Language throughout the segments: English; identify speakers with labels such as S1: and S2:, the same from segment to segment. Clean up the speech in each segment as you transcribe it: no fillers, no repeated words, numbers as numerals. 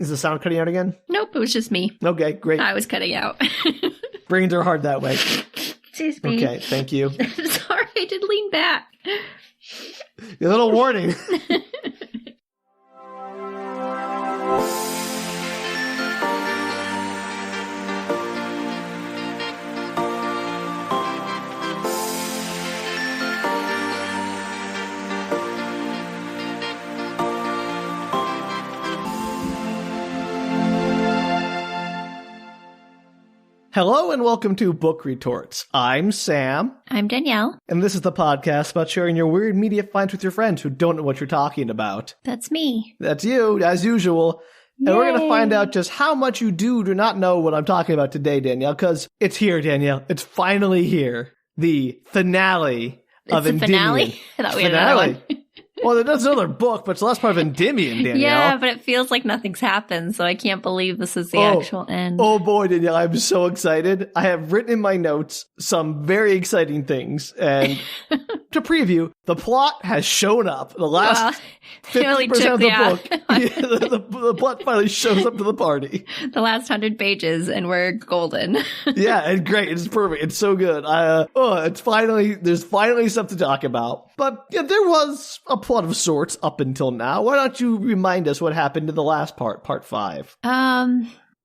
S1: Is the sound cutting out again?
S2: Nope, it was just me.
S1: Okay, great.
S2: I was cutting out.
S1: Brains are hard that way.
S2: Excuse me.
S1: Okay, thank you.
S2: Sorry, I did lean back.
S1: A little warning. Hello and welcome to Book Retorts. I'm Sam.
S2: I'm Danielle.
S1: And this is the podcast about sharing your weird media finds with your friends who don't know what you're talking about.
S2: That's me.
S1: That's you, as usual.
S2: Yay.
S1: And we're going to find out just how much you do not know what I'm talking about today, Danielle, because it's here, Danielle. It's finally here. The finale of Endymion.
S2: Finale? I thought we had another one.
S1: Well, there's another book, but it's the last part of Endymion, Danielle.
S2: Yeah, but it feels like nothing's happened, so I can't believe this is the actual end.
S1: Oh boy, Danielle, I'm so excited. I have written in my notes some very exciting things. And to preview, the plot has shown up. The last 50% of the book, the plot finally shows up to the party.
S2: The last 100 pages, and we're golden.
S1: Yeah, and great. It's perfect. It's so good. There's finally something to talk about. But yeah, there was a plot of sorts up until now. Why don't you remind us what happened in the last part 5?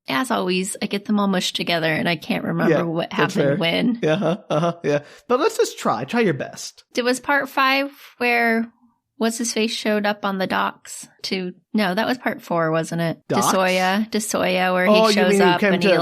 S2: As always, I get them all mushed together, and I can't remember what happened when.
S1: Yeah. But let's just try your best.
S2: It was part 5 where what's-his-face showed up on the docks no, that was part 4, wasn't it? De Soya, where he shows up and he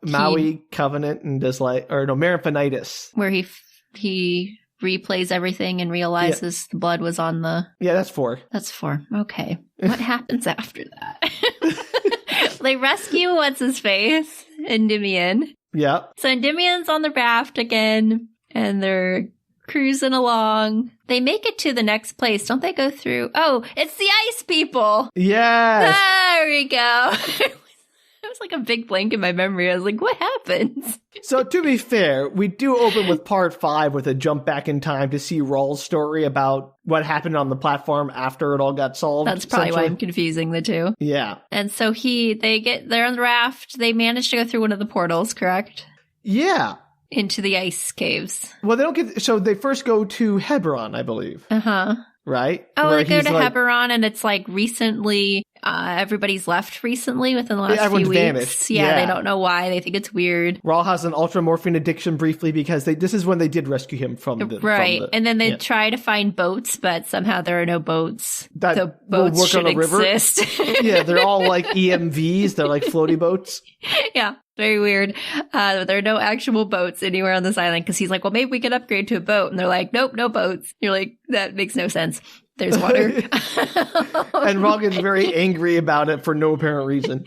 S1: Maui Covenant and just Mariphanitis.
S2: Where he replays everything and realizes the blood was on the...
S1: Yeah, that's 4.
S2: That's 4. Okay. What happens after that? They rescue what's-his-face, Endymion.
S1: Yeah.
S2: So Endymion's on the raft again, and they're cruising along. They make it to the next place. Don't they go through... Oh, it's the ice people!
S1: Yes!
S2: There we go! It was like a big blank in my memory. I was like, what happens?
S1: So to be fair, we do open with part 5 with a jump back in time to see Raul's story about what happened on the platform after it all got solved.
S2: That's probably why I'm confusing the two.
S1: Yeah.
S2: And so they're on the raft. They manage to go through one of the portals, correct?
S1: Yeah.
S2: Into the ice caves.
S1: Well, they first go to Hebron, I believe.
S2: Uh-huh.
S1: Right?
S2: Oh, they go to Hebron, and it's like recently, everybody's left recently within the last few weeks.
S1: Vanished.
S2: Yeah, they don't know why. They think it's weird.
S1: Raul has an ultramorphine addiction briefly because this is when they did rescue him from the...
S2: Right, and then they try to find boats, but somehow there are no boats. The boats
S1: work
S2: should
S1: on a river.
S2: exist.
S1: Yeah, they're all like EMVs. They're like floaty boats.
S2: Yeah. Very weird. There are no actual boats anywhere on this island because he's like, well, maybe we could upgrade to a boat. And they're like, nope, no boats. You're like, that makes no sense. There's water.
S1: And Raul gets very angry about it for no apparent reason.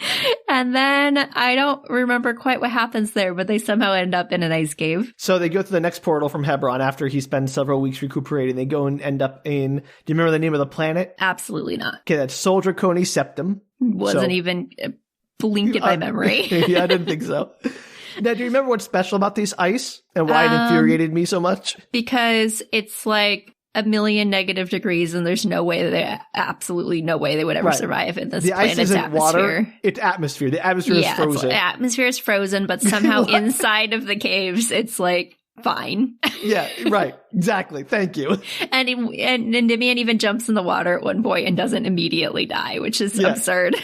S2: And then I don't remember quite what happens there, but they somehow end up in an ice cave.
S1: So they go to the next portal from Hebron after he spends several weeks recuperating. They go and end up in, do you remember the name of the planet?
S2: Absolutely not.
S1: Okay, that's Sol Draconi Septem.
S2: Wasn't even... blink in my memory.
S1: Yeah, I didn't think so. Now, do you remember what's special about these ice and why it infuriated me so much?
S2: Because it's like 1,000,000 negative degrees and there's absolutely no way they would ever survive in this planet's
S1: ice isn't
S2: atmosphere.
S1: Water, it's atmosphere. The atmosphere is frozen.
S2: The atmosphere is frozen, but somehow inside of the caves, it's like fine.
S1: Yeah, right. Exactly. Thank you.
S2: And Endymion even jumps in the water at one point and doesn't immediately die, which is absurd.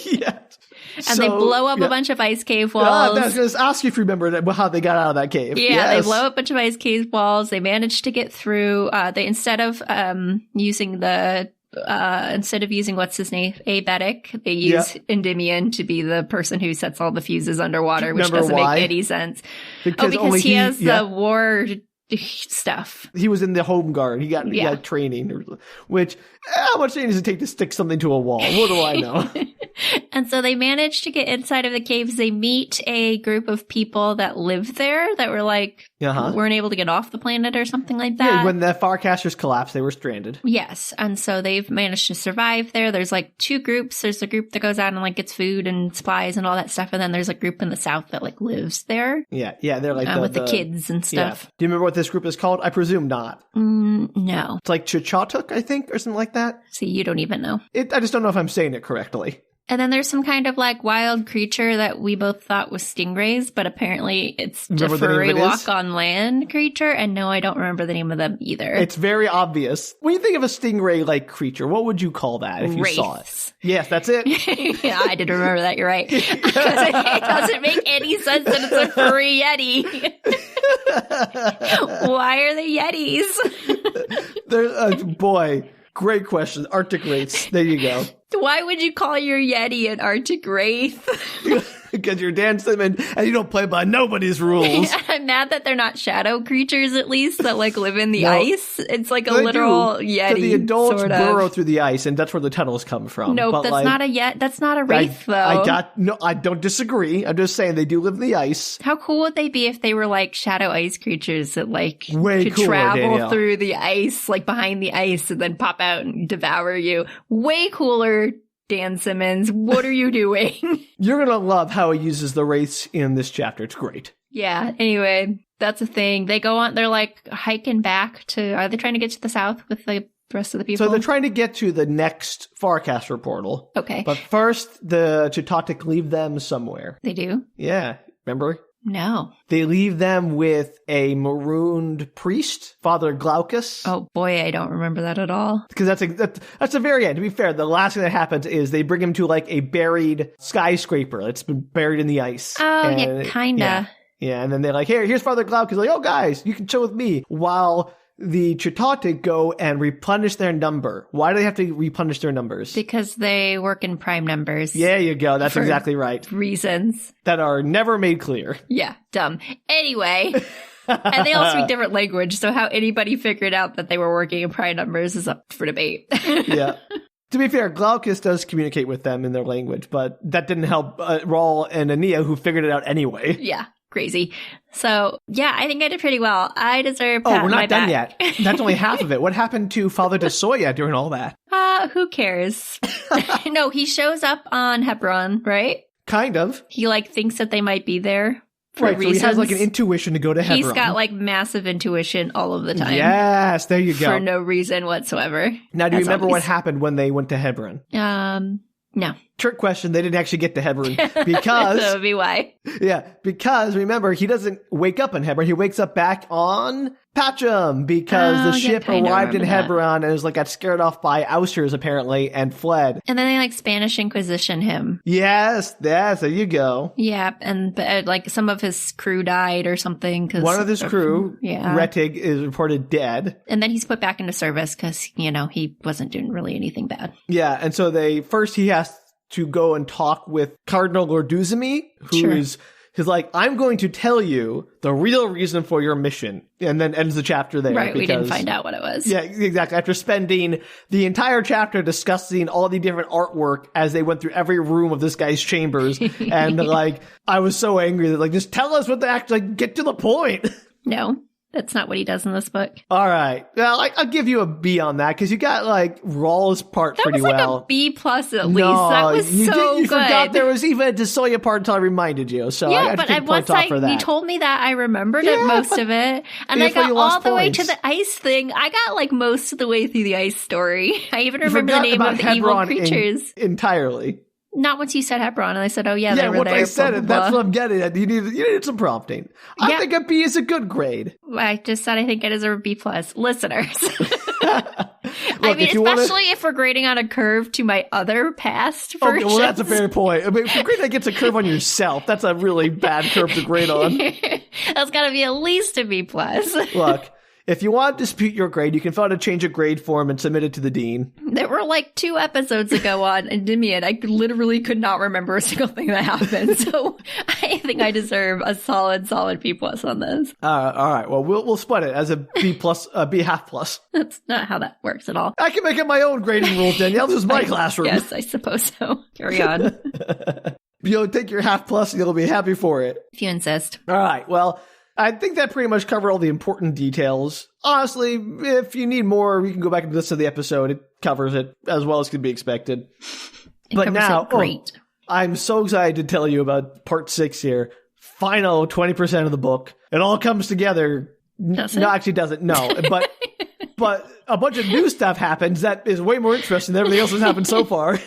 S1: Yeah.
S2: And they blow up a bunch of ice cave walls.
S1: I was going to ask you if you remember how they got out of that cave.
S2: Yeah, they blow up a bunch of ice cave walls. They managed to get through. Instead of using what's his name, Abetic, they use Endymion to be the person who sets all the fuses underwater, which doesn't make any sense. Because he has the war stuff.
S1: He was in the home guard. He got training, which how much training does it take to stick something to a wall? What do I know?
S2: And so they managed to get inside of the caves. They meet a group of people that live there that were like, weren't able to get off the planet or something like that.
S1: Yeah, when the Farcasters collapsed, they were stranded.
S2: Yes. And so they've managed to survive there. There's like 2 groups. There's a group that goes out and like gets food and supplies and all that stuff. And then there's a group in the south that like lives there.
S1: Yeah. They're like
S2: with the kids and stuff.
S1: Yeah. Do you remember what this group is called? I presume not.
S2: No.
S1: It's like Chichatuk, I think, or something like that.
S2: See, you don't even know.
S1: I just don't know if I'm saying it correctly.
S2: And then there's some kind of like wild creature that we both thought was stingrays, but apparently it's a furry walk on land creature. And no, I don't remember the name of them either.
S1: It's very obvious. When you think of a stingray-like creature, what would you call that if you saw it? Yes, that's it.
S2: Yeah, I did remember that. You're right. Because it doesn't make any sense that it's a furry yeti. Why are they yetis?
S1: Boy, great question. Arctic wraiths. There you go.
S2: Why would you call your yeti an Arctic wraith?
S1: Because you're Dan Simmons and you don't play by nobody's rules.
S2: I'm mad that they're not shadow creatures, at least, that like live in the ice. It's like a literal yeti. So the adults
S1: burrow through the ice, and that's where the tunnels come from.
S2: Nope, that's not a That's not a wraith, though.
S1: I don't disagree. I'm just saying they do live in the ice.
S2: How cool would they be if they were like shadow ice creatures that like
S1: could
S2: travel
S1: Danielle.
S2: through the ice, like behind the ice, and then pop out and devour you? Way cooler. Dan Simmons, what are you doing?
S1: You're going to love how he uses the wraiths in this chapter. It's great.
S2: Yeah, anyway, that's a thing. They go on, they're like hiking back to, are they trying to get to the south with the rest of the people?
S1: So they're trying to get to the next Farcaster portal.
S2: Okay.
S1: But first, the Chichatuk leave them somewhere.
S2: They do?
S1: Yeah. Remember?
S2: No.
S1: They leave them with a marooned priest, Father Glaucus.
S2: Oh boy, I don't remember that at all.
S1: Because that's the very end. To be fair, the last thing that happens is they bring him to like a buried skyscraper that's been buried in the ice.
S2: Oh, yeah, kinda.
S1: Yeah, and then they're like, here's Father Glaucus. Like, oh guys, you can chill with me. While the Chichatuk go and replenish their number. Why do they have to replenish their numbers?
S2: Because they work in prime numbers.
S1: Yeah, you go. That's exactly right.
S2: Reasons.
S1: That are never made clear.
S2: Yeah, dumb. Anyway, and they all speak different language, so how anybody figured out that they were working in prime numbers is up for debate.
S1: Yeah. To be fair, Glaucus does communicate with them in their language, but that didn't help Raul and Aenea, who figured it out anyway.
S2: Yeah. Crazy. So, yeah, I think I did pretty well. I deserve pat
S1: on my back. Oh, we're not done
S2: yet.
S1: That's only half of it. What happened to Father de Soya during all that?
S2: Who cares? No, he shows up on Hebron, right?
S1: Kind of.
S2: He, like, thinks that they might be there for
S1: reasons. So he has, like, an intuition to go to Hebron.
S2: He's got, like, massive intuition all of the time.
S1: Yes, there you go.
S2: For no reason whatsoever.
S1: Now, do you remember what happened when they went to Hebron?
S2: No.
S1: Trick question. They didn't actually get to Hebron because...
S2: That would be why.
S1: Yeah, because remember, he doesn't wake up in Hebron. He wakes up back on Pacem because the ship arrived in Hebron and got scared off by ousters apparently and fled.
S2: And then they like Spanish Inquisition him.
S1: Yes, there you go.
S2: Yeah, and like some of his crew died or something.
S1: One of his crew, Rettig, is reported dead.
S2: And then he's put back into service because, he wasn't doing really anything bad.
S1: Yeah, and so he has to go and talk with Cardinal Lorduzimi, who is like, I'm going to tell you the real reason for your mission. And then ends the chapter there.
S2: Right, we didn't find out what it was.
S1: Yeah, exactly. After spending the entire chapter discussing all the different artwork as they went through every room of this guy's chambers. And I was so angry that just tell us what the act, get to the point.
S2: No. That's not what he does in this book.
S1: All right. Well, I'll give you a B on that because you got Rawls part pretty well.
S2: That was a B plus at least. That was so good.
S1: You forgot there was even a de Soya part until I reminded you. So I have to take points off for that.
S2: You told me that, I remembered most of it. And I got all the way to the ice thing. I got most of the way through the ice story. I even remember the name of the evil creatures.
S1: Entirely.
S2: Not once you said Hebron, and I said, oh, yeah, they were there.
S1: Yeah, once I said it, that's what I'm getting at. You needed some prompting. I think a B is a good grade.
S2: I just said I think I deserve a B+. Listeners. Especially if we're grading on a curve to my other past versions.
S1: Okay, well, that's a fair point. I mean, if you're grading against a curve on yourself, that's a really bad curve to grade on.
S2: That's got to be at least a B+.
S1: Look. If you want to dispute your grade, you can fill out a change of grade form and submit it to the dean.
S2: There were 2 episodes ago on Endymion. I literally could not remember a single thing that happened. So I think I deserve a solid B+ on this.
S1: All right. Well, we'll split it as a B+, a B half plus.
S2: That's not how that works at all.
S1: I can make it my own grading rules, Danielle. This is my classroom.
S2: Yes, I suppose so. Carry on.
S1: You'll take your half plus and you'll be happy for it.
S2: If you insist.
S1: All right. Well, I think that pretty much covered all the important details. Honestly, if you need more, you can go back and listen to the episode. It covers it as well as could be expected. But now,
S2: great.
S1: I'm so excited to tell you about part 6 here. Final 20% of the book. It all comes together.
S2: Does it?
S1: No, actually doesn't. No, but But a bunch of new stuff happens that is way more interesting than everything else that's happened so far.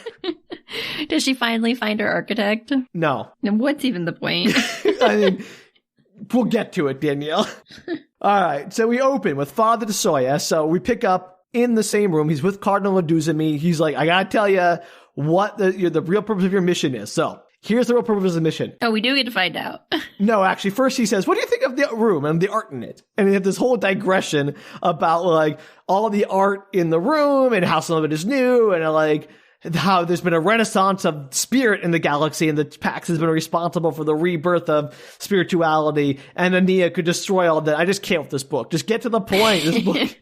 S2: Does she finally find her architect?
S1: No.
S2: And what's even the point?
S1: I mean, we'll get to it, Danielle. All right, so we open with Father de Soya. So we pick up in the same room. He's with Cardinal Laduzami. He's like, I gotta tell you what the real purpose of your mission is. So here's the real purpose of the mission.
S2: Oh, we do get to find out.
S1: No, actually, first he says, what do you think of the room and the art in it? And we have this whole digression about like all the art in the room and how some of it is new and like how there's been a renaissance of spirit in the galaxy and the Pax has been responsible for the rebirth of spirituality and Aenea could destroy all that. I just can't with this book. Just get to the point. This book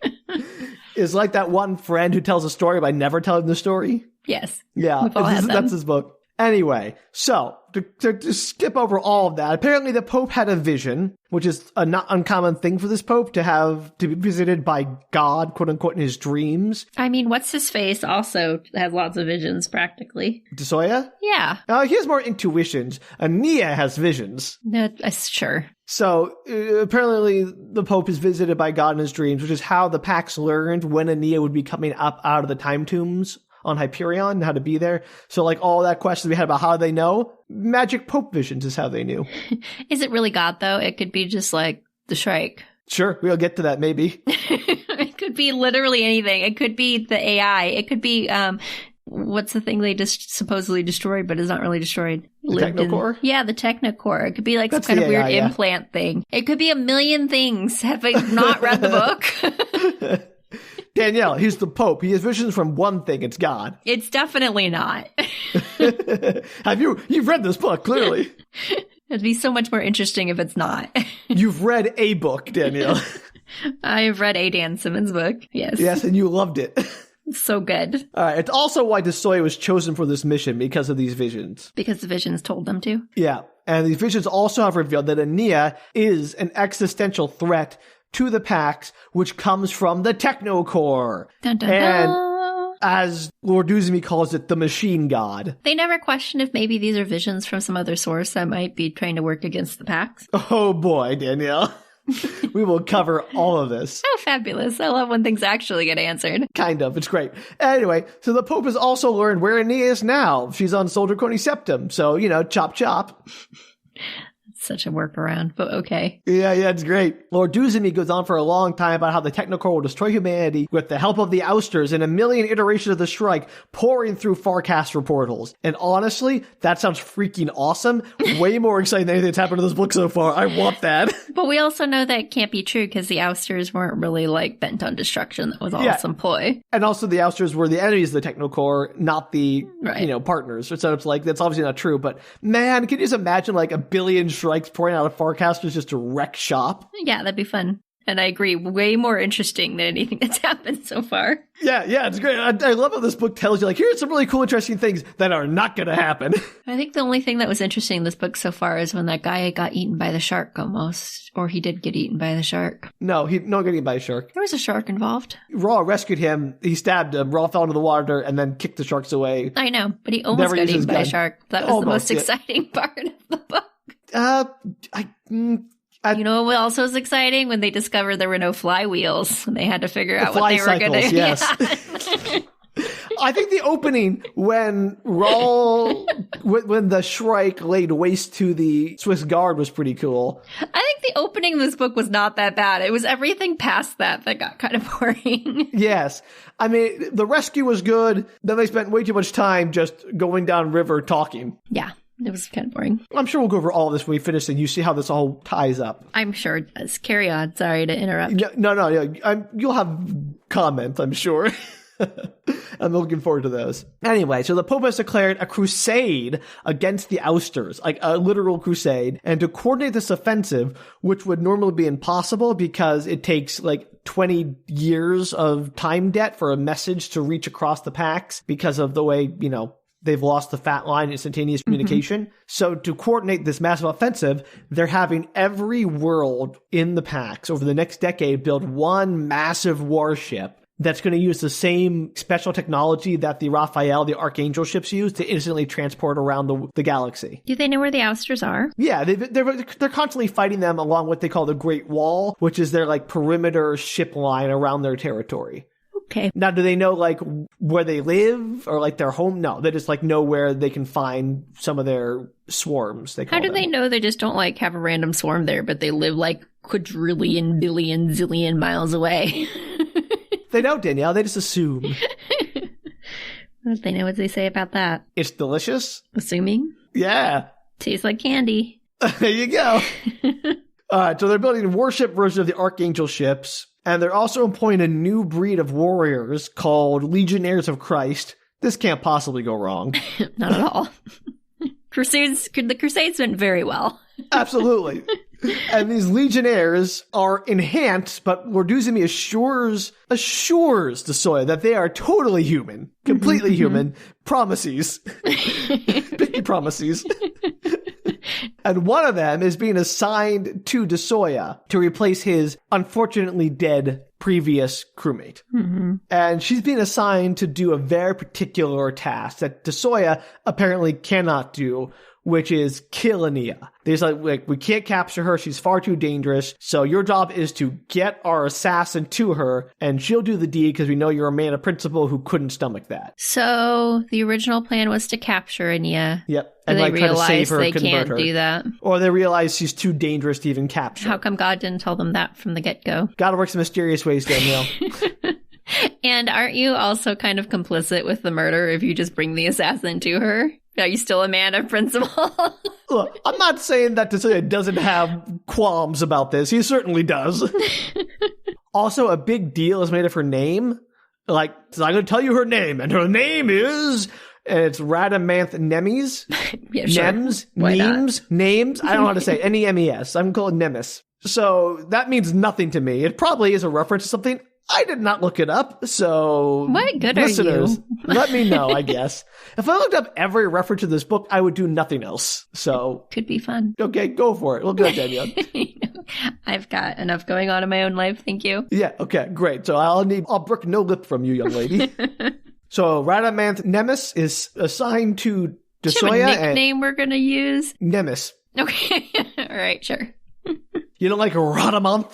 S1: is like that one friend who tells a story by never telling the story.
S2: Yes.
S1: Yeah, that's his book. Anyway, so to skip over all of that, apparently the Pope had a vision, which is a not uncommon thing for this Pope to be visited by God, quote unquote, in his dreams.
S2: I mean, what's his face also has lots of visions, practically.
S1: De Soya?
S2: Yeah.
S1: He has more intuitions. Aenea has visions.
S2: Sure.
S1: So apparently the Pope is visited by God in his dreams, which is how the Pax learned when Aenea would be coming up out of the time tombs on Hyperion and how to be there. So like all that questions we had about how they know, magic Pope visions is how they knew.
S2: Is it really God though? It could be just like the Shrike.
S1: Sure, we'll get to that maybe.
S2: It could be literally anything. It could be the AI. It could be what's the thing they just supposedly destroyed but is not really destroyed?
S1: The Technocore?
S2: Yeah, the Technocore. It could be like some kind of weird implant thing. It could be a million things. Have I not read the book?
S1: Danielle, he's the Pope. He has visions from one thing. It's God.
S2: It's definitely not.
S1: You've read this book, clearly.
S2: It'd be so much more interesting if it's not.
S1: You've read a book, Danielle.
S2: I've read a Dan Simmons book. Yes.
S1: Yes, and you loved it.
S2: So good.
S1: All right. It's also why de Soya was chosen for this mission because of these visions.
S2: Because the visions told them to?
S1: Yeah. And these visions also have revealed that Aenea is an existential threat to the Pax, which comes from the Technocore.
S2: Dun, dun,
S1: and
S2: dun.
S1: As Lord Duzumi calls it, the machine god.
S2: They never question if maybe these are visions from some other source that might be trying to work against the Pax.
S1: Oh boy, Danielle. We will cover all of this.
S2: Oh, fabulous. I love when things actually get answered.
S1: Kind of. It's great. Anyway, so the Pope has also learned where Aenea is now. She's on Sol Draconi Septem. So, chop chop.
S2: Such a workaround, but okay.
S1: Yeah, it's great. Lord Duzumi goes on for a long time about how the Technocore will destroy humanity with the help of the ousters and a million iterations of the Shrike pouring through Farcaster portals. And honestly, that sounds freaking awesome. Way more exciting than anything that's happened in this book so far. I want that.
S2: But we also know that it can't be true because the ousters weren't really bent on destruction. That was all some ploy.
S1: And also the ousters were the enemies of the Technocore, not the, partners. So it's like, that's obviously not true. But man, can you just imagine like a billion Shrikes pouring out of Farcasters just to wreck shop?
S2: Yeah, that'd be fun. And I agree, way more interesting than anything that's happened so far.
S1: Yeah, it's great. I love how this book tells you, like, here's some really cool, interesting things that are not going to happen.
S2: I think the only thing that was interesting in this book so far is when that guy got eaten by the shark almost. Or he did get eaten by the shark.
S1: No, he not getting eaten by a shark.
S2: There was a shark involved.
S1: Raw rescued him. He stabbed him. Raw fell into the water and then kicked the sharks away.
S2: I know, but he almost got eaten by a shark. That was the most exciting part of the book. You know what else was exciting? When they discovered there were no flywheels. And they had to figure out what they were going to do.
S1: Yes. I think the opening when Raul, when the Shrike laid waste to the Swiss Guard was pretty cool.
S2: I think the opening of this book was not that bad. It was everything past that got kind of boring.
S1: Yes. I mean, the rescue was good. Then they spent way too much time just going down river talking.
S2: Yeah. It was kind of boring.
S1: I'm sure we'll go over all of this when we finish and you see how this all ties up.
S2: I'm sure it does. Carry on. Sorry to interrupt.
S1: No. You'll have comments, I'm sure. I'm looking forward to those. Anyway, so the Pope has declared a crusade against the ousters, like a literal crusade. And to coordinate this offensive, which would normally be impossible because it takes like 20 years of time debt for a message to reach across the Pax because of the way, they've lost the fat line instantaneous communication. Mm-hmm. So to coordinate this massive offensive, they're having every world in the Pax over the next decade build one massive warship that's going to use the same special technology that the Raphael, the Archangel ships use to instantly transport around the galaxy.
S2: Do they know where the ousters are?
S1: Yeah, they're constantly fighting them along what they call the Great Wall, which is their like perimeter ship line around their territory.
S2: Okay.
S1: Now, do they know like where they live or like their home? No, they just like know where they can find some of their swarms.
S2: How do they know they just don't like have a random swarm there, but they live like quadrillion, billion, zillion miles away?
S1: They don't, Danielle. They just assume.
S2: What they know what they say about that?
S1: It's delicious.
S2: Assuming?
S1: Yeah.
S2: Tastes like candy.
S1: There you go. All right, so they're building a warship version of the Archangel ships, and they're also employing a new breed of warriors called Legionnaires of Christ. This can't possibly go wrong.
S2: Not at all. The Crusades went very well.
S1: Absolutely. And these Legionnaires are enhanced, but Lorduzimi assures de Soya that they are totally human, completely human, promises. Big promises. And one of them is being assigned to de Soya to replace his unfortunately dead previous crewmate. Mm-hmm. And she's being assigned to do a very particular task that de Soya apparently cannot do, which is kill Aenea. There's like, we can't capture her. She's far too dangerous. So your job is to get our assassin to her, and she'll do the deed because we know you're a man of principle who couldn't stomach that.
S2: So the original plan was to capture Aenea.
S1: Yep.
S2: And they realize they can't do that.
S1: Or they realize she's too dangerous to even capture.
S2: How come God didn't tell them that from the get-go?
S1: God works in mysterious ways, Danielle.
S2: And aren't you also kind of complicit with the murder if you just bring the assassin to her? Are you still a man of principle?
S1: Look, I'm not saying that de Soya doesn't have qualms about this. He certainly does. Also, a big deal is made of her name. Like, so I'm going to tell you her name, and her name is... And it's Rhadamanth Nemes.
S2: Yeah, sure.
S1: Names. I don't know how to say it. Nemes. I'm called Nemes. So that means nothing to me. It probably is a reference to something. I did not look it up. So
S2: what good
S1: listeners,
S2: are you?
S1: Let me know, I guess. If I looked up every reference to this book, I would do nothing else. So
S2: could be fun.
S1: Okay, go for it. We'll go, Danielle.
S2: I've got enough going on in my own life. Thank you.
S1: Yeah. Okay, great. So I'll brook no lip from you, young lady. So Rhadamanth Nemes is assigned to de Soya.
S2: Have a nickname we're going to use?
S1: Nemes.
S2: Okay. All right, sure.
S1: You don't like Rhadamanth?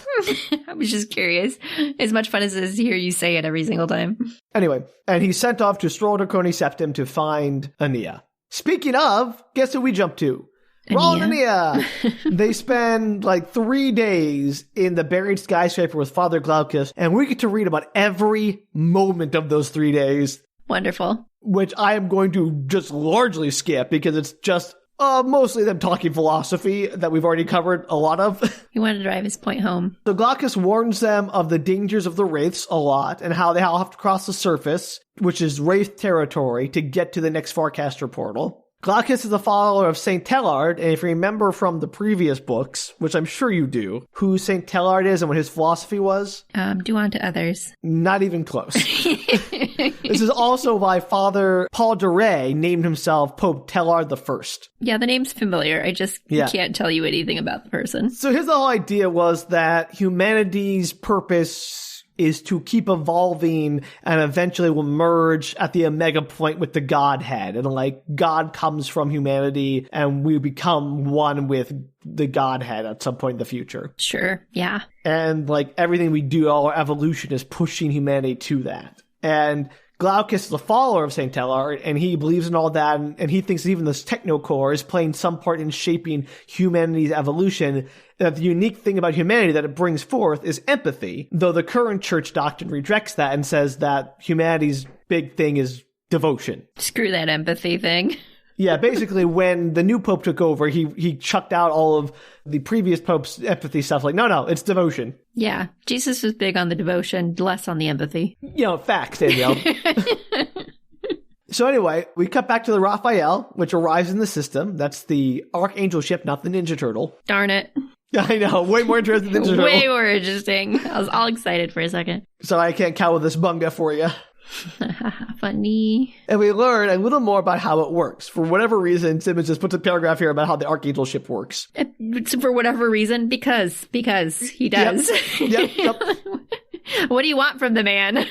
S2: I was just curious. As much fun as it is to hear you say it every single time.
S1: Anyway, and he's sent off to Sol Draconi Septem to find Aenea. Speaking of, guess who we jump to? Raul and Aenea. They spend like 3 days in the buried skyscraper with Father Glaucus, and we get to read about every moment of those 3 days.
S2: Wonderful.
S1: Which I am going to just largely skip because it's just mostly them talking philosophy that we've already covered a lot of.
S2: He wanted to drive his point home.
S1: So Glaucus warns them of the dangers of the wraiths a lot and how they all have to cross the surface, which is wraith territory, to get to the next Farcaster portal. Glaucus is a follower of St. Tellard, and if you remember from the previous books, which I'm sure you do, who St. Tellard is and what his philosophy was?
S2: Do unto others.
S1: Not even close. This is also why Father Paul de Rey named himself Pope Tellard I.
S2: Yeah, the name's familiar. I just can't tell you anything about the person.
S1: So his whole idea was that humanity's purpose is to keep evolving and eventually will merge at the omega point with the Godhead. And like God comes from humanity and we become one with the Godhead at some point in the future.
S2: Sure. Yeah.
S1: And like everything we do, all our evolution is pushing humanity to that. And Glaucus is a follower of St. Tellard, and he believes in all that, and he thinks that even this technocore is playing some part in shaping humanity's evolution. And that the unique thing about humanity that it brings forth is empathy, though the current church doctrine rejects that and says that humanity's big thing is devotion.
S2: Screw that empathy thing.
S1: Yeah, basically when the new pope took over, he chucked out all of the previous pope's empathy stuff. Like, no, it's devotion.
S2: Yeah, Jesus was big on the devotion, less on the empathy.
S1: You know, facts, Danielle. So anyway, we cut back to the Raphael, which arrives in the system. That's the Archangel ship, not the Ninja Turtle.
S2: Darn it.
S1: I know, way more interesting than Ninja Turtle.
S2: Way more interesting. I was all excited for a second.
S1: So I can't count with this bunga for you.
S2: Funny.
S1: And we learn a little more about how it works. For whatever reason, Simmons just puts a paragraph here about how the Archangel ship works.
S2: For whatever reason, because he does.
S1: Yep.
S2: What do you want from the man?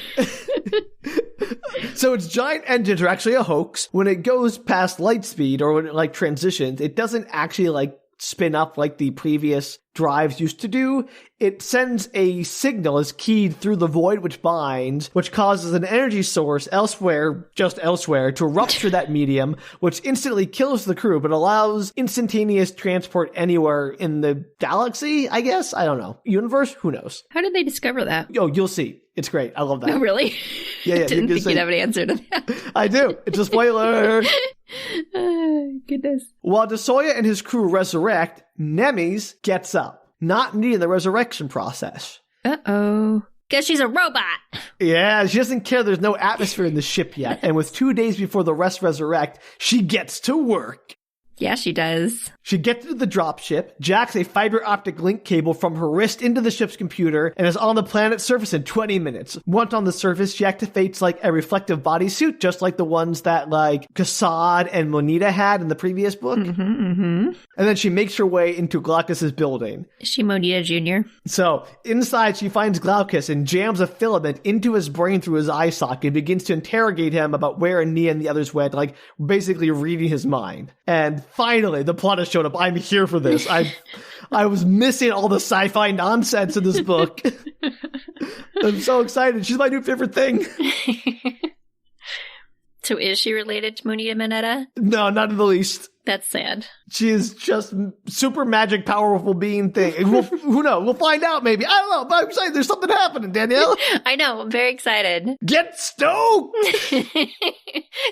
S1: So its giant engines are actually a hoax. When it goes past light speed or when it like transitions, it doesn't actually like spin up like the previous drives used to do. It sends a signal as keyed through the void which binds, which causes an energy source elsewhere, just elsewhere, to rupture that medium, which instantly kills the crew, but allows instantaneous transport anywhere in the galaxy, I guess? I don't know. Universe? Who knows?
S2: How did they discover that?
S1: Oh, you'll see. It's great. I love that.
S2: Oh, really?
S1: Yeah.
S2: Didn't think you'd have an answer to that.
S1: I do. It's a spoiler.
S2: Oh, goodness.
S1: While de Soya and his crew resurrect, Nemes gets up, not needing the resurrection process.
S2: Uh-oh. Guess she's a robot.
S1: Yeah, she doesn't care there's no atmosphere in the ship yet. And with 2 days before the rest resurrect, she gets to work.
S2: Yeah, she does.
S1: She gets to the dropship, jacks a fiber optic link cable from her wrist into the ship's computer, and is on the planet's surface in 20 minutes. Once on the surface, she activates like a reflective bodysuit, just like the ones that like Kassad and Moneta had in the previous book. And then she makes her way into Glaucus's building.
S2: Is she Moneta Jr.?
S1: So, inside she finds Glaucus and jams a filament into his brain through his eye socket and begins to interrogate him about where Aenea and the others went, like basically reading his mind. And finally, the plot has showed up. I'm here for this. I was missing all the sci-fi nonsense in this book. I'm so excited. She's my new favorite thing.
S2: So is she related to Moneta Moneta?
S1: No, not in the least.
S2: That's sad.
S1: She is just super magic, powerful being thing. Who knows? We'll find out maybe. I don't know, but I'm excited. There's something happening, Danielle.
S2: I know. I'm very excited.
S1: Get stoked!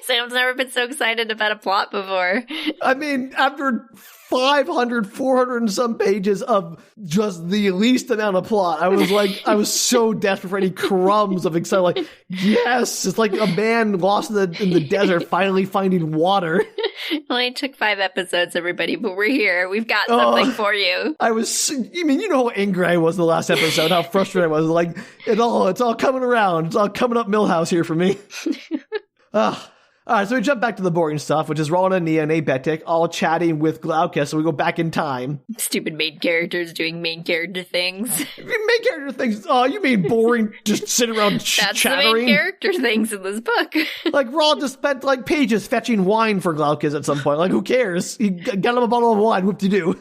S2: Sam's never been so excited about a plot before.
S1: I mean, after 500, 400 and some pages of just the least amount of plot, I was so desperate for any crumbs of excitement. Like, yes, it's like a man lost in the desert finally finding water.
S2: It only took 5 episodes, everybody, but we're here. We've got something for you.
S1: You know how angry I was in the last episode, how frustrated I was. Like, it's all coming around. It's all coming up Millhouse here for me. All right, so we jump back to the boring stuff, which is Raul and Aenea and Abetic all chatting with Glaucus, so we go back in time.
S2: Stupid main characters doing main character things.
S1: Main character things? Oh, you mean boring, just sitting around chattering?
S2: That's the main character things in this book.
S1: Like, Raul just spent, like, pages fetching wine for Glaucus at some point. Like, who cares? He got him a bottle of wine, whoop-de-doo.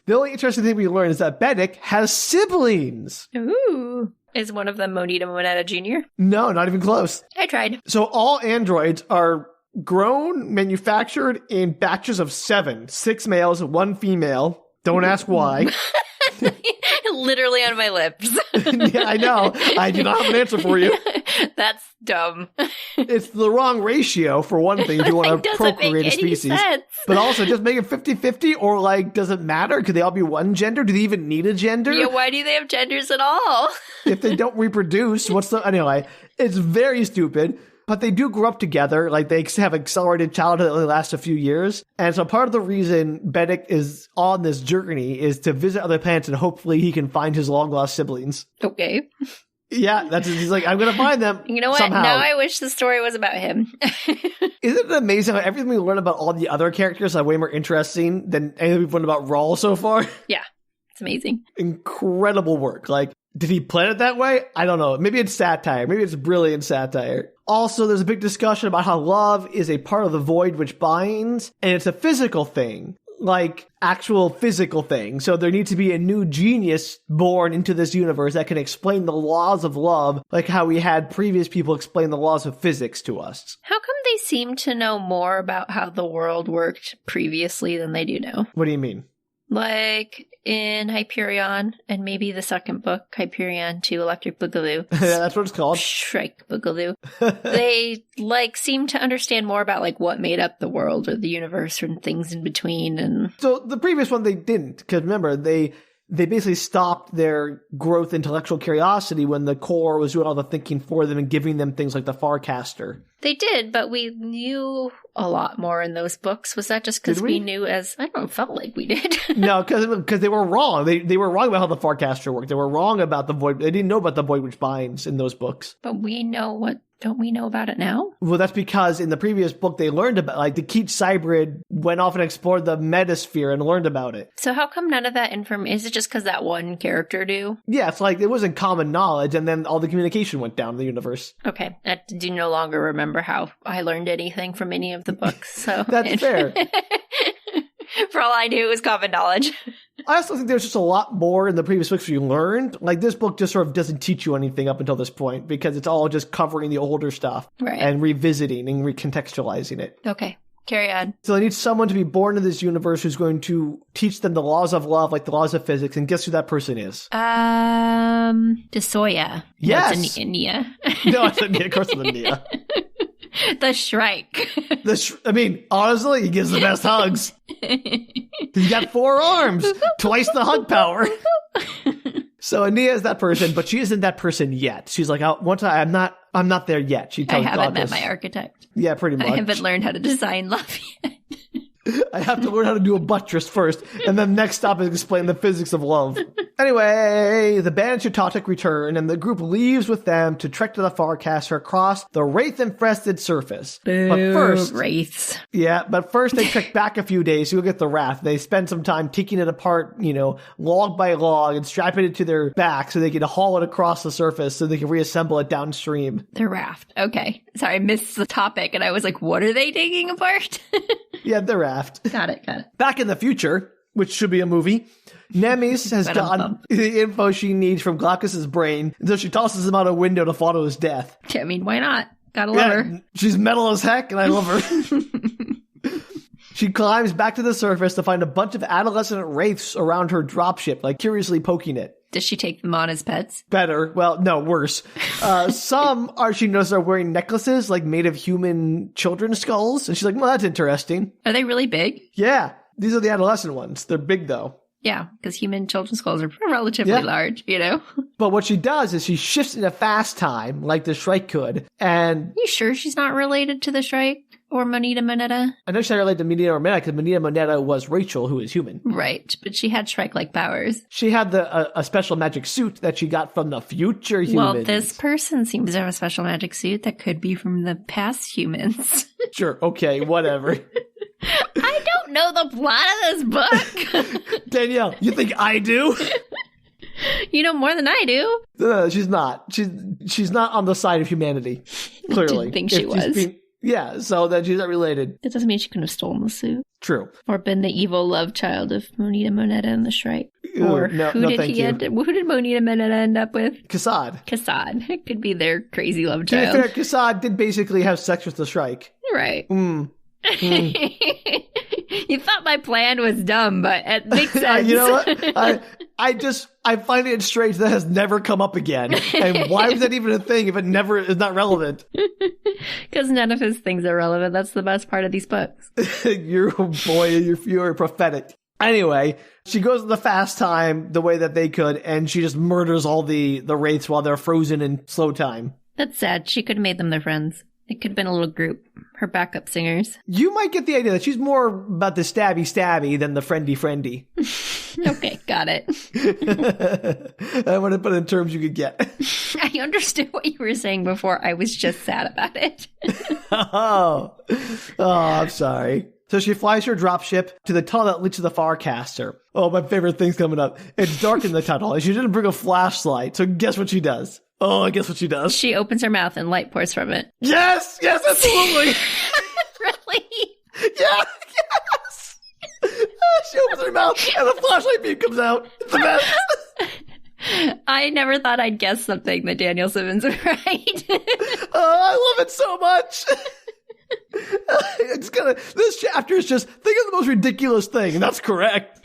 S1: The only interesting thing we learn is that Abetic has siblings.
S2: Ooh. Is one of them Moneta Moneta Jr.?
S1: No, not even close.
S2: I tried.
S1: So all androids are grown, manufactured in batches of 7. 6 males, 1 female. Don't ask why.
S2: Literally on my lips.
S1: Yeah, I know. I do not have an answer for you.
S2: That's dumb.
S1: It's the wrong ratio, for one thing, if you want to procreate a species.
S2: Sense.
S1: But also, just make it 50-50, or, like, does it matter? Could they all be one gender? Do they even need a gender?
S2: Yeah, why do they have genders at all?
S1: If they don't reproduce, anyway, it's very stupid. But they do grow up together. Like, they have accelerated childhood that only lasts a few years. And so part of the reason Abetic is on this journey is to visit other planets and hopefully he can find his long-lost siblings.
S2: Okay.
S1: Yeah, he's like, I'm going to find them.
S2: You know what?
S1: Somehow.
S2: Now I wish the story was about him.
S1: Isn't it amazing how everything we learn about all the other characters are way more interesting than anything we've learned about Raul so far?
S2: Yeah, it's amazing.
S1: Incredible work. Like, did he plan it that way? I don't know. Maybe it's satire. Maybe it's brilliant satire. Also, there's a big discussion about how love is a part of the void which binds, and it's a physical thing. Like, actual physical thing. So there needs to be a new genius born into this universe that can explain the laws of love, like how we had previous people explain the laws of physics to us.
S2: How come they seem to know more about how the world worked previously than they do now?
S1: What do you mean?
S2: Like in Hyperion, and maybe the second book, Hyperion 2 Electric Boogaloo.
S1: That's what it's called.
S2: Shrike Boogaloo. They, seem to understand more about, what made up the world or the universe and things in between. And
S1: so the previous one, they didn't. Because remember, they basically stopped their growth intellectual curiosity when the core was doing all the thinking for them and giving them things like the Farcaster.
S2: They did, but we knew a lot more in those books. Was that just because we knew I don't know, felt like we did.
S1: No, because they were wrong. They were wrong about how the Farcaster worked. They were wrong about the void. They didn't know about the void which binds in those books.
S2: But we know what Don't we know about it now?
S1: Well, that's because in the previous book they learned about, like, the Keech Cybrid went off and explored the metasphere and learned about it.
S2: So how come none of that information, is it just because that one character knew?
S1: Yeah, it's like, it wasn't common knowledge, and then all the communication went down in the universe.
S2: Okay, I do no longer remember how I learned anything from any of the books, so.
S1: That's fair.
S2: For all I knew, it was common knowledge.
S1: I also think there's just a lot more in the previous books you learned. Like, this book just sort of doesn't teach you anything up until this point because it's all just covering the older stuff and revisiting and recontextualizing it.
S2: Okay, carry on.
S1: So they need someone to be born in this universe who's going to teach them the laws of love, like the laws of physics, and guess who that person is?
S2: De Soya.
S1: Yes.
S2: No, it's Aenea.
S1: No, it's Aenea. Of course it's Aenea.
S2: The Shrike.
S1: I mean, honestly, he gives the best hugs. He's got 4 arms, twice the hug power. So Aenea is that person, but she isn't that person yet. She's like, I'm not there yet. She tells
S2: I haven't
S1: Glaucus.
S2: met my architect.
S1: Yeah, pretty much.
S2: I haven't learned how to design love yet.
S1: I have to learn how to do a buttress first, and then next stop is explain the physics of love. Anyway, the band Chichatuk return, and the group leaves with them to trek to the Farcaster across the wraith-infested surface.
S2: Boo,
S1: but first,
S2: wraiths.
S1: Yeah, but first they trek back a few days to go get the raft. They spend some time taking it apart, log by log, and strapping it to their back so they can haul it across the surface so they can reassemble it downstream.
S2: The raft. Okay. Sorry, I missed the topic, and I was like, what are they taking apart?
S1: Yeah, the raft.
S2: Got it.
S1: Back in the future, which should be a movie, Nemes has gotten the info she needs from Glaucus's brain, and so she tosses him out a window to follow his death.
S2: I mean, why not? Gotta love her.
S1: She's metal as heck, and I love her. She climbs back to the surface to find a bunch of adolescent wraiths around her dropship, like curiously poking it.
S2: Does she take them on as pets?
S1: Better. Well, no, worse. Some she knows are wearing necklaces, like made of human children's skulls. And she's like, well, that's interesting.
S2: Are they really big?
S1: Yeah. These are the adolescent ones. They're big, though.
S2: Yeah, because human children's skulls are relatively large,
S1: But what she does is she shifts into fast time, like the Shrike could, and...
S2: You sure she's not related to the Shrike? Or Moneta?
S1: I know she's not related to Moneta or Moneta, because Moneta was Rachel, who is human.
S2: Right, but she had Shrike-like powers.
S1: She had a special magic suit that she got from the future humans.
S2: Well, this person seems to have a special magic suit that could be from the past humans.
S1: Sure, okay, whatever.
S2: I don't know the plot of this book.
S1: Danielle, you think I do?
S2: You know more than I do.
S1: No, she's not. She's not on the side of humanity, clearly.
S2: Didn't think she was.
S1: Yeah, so that she's not related.
S2: That doesn't mean she couldn't have stolen the suit.
S1: True.
S2: Or been the evil love child of Moneta and the Shrike. Or who did Moneta end up with?
S1: Kassad.
S2: It could be their crazy love child.
S1: To be fair, Kassad did basically have sex with the Shrike.
S2: Right. You thought my plan was dumb, but it makes sense.
S1: You know what? I find it strange that has never come up again. And why was that even a thing if it never is not relevant?
S2: Because none of his things are relevant. That's the best part of these books.
S1: You're prophetic. Anyway, she goes to the fast time the way that they could, and she just murders all the wraiths while they're frozen in slow time.
S2: That's sad. She could have made them their friends. It could have been a little group. Her backup singers.
S1: You might get the idea that she's more about the stabby than the friendy.
S2: Okay, got it.
S1: I want to put it in terms you could get.
S2: I understood what you were saying before. I was just sad about it.
S1: Oh, I'm sorry. So she flies her dropship to the tunnel that leads to the Farcaster. Oh, my favorite thing's coming up. It's dark in the tunnel, and she didn't bring a flashlight. So guess what she does? Oh, I guess what she does.
S2: She opens her mouth and light pours from it.
S1: Yes, absolutely.
S2: Really?
S1: Yeah, yes. She opens her mouth and a flashlight beam comes out. It's the best.
S2: I never thought I'd guess something that Danielle Simmons would write.
S1: Oh, I love it so much. This chapter is just think of the most ridiculous thing, and that's correct.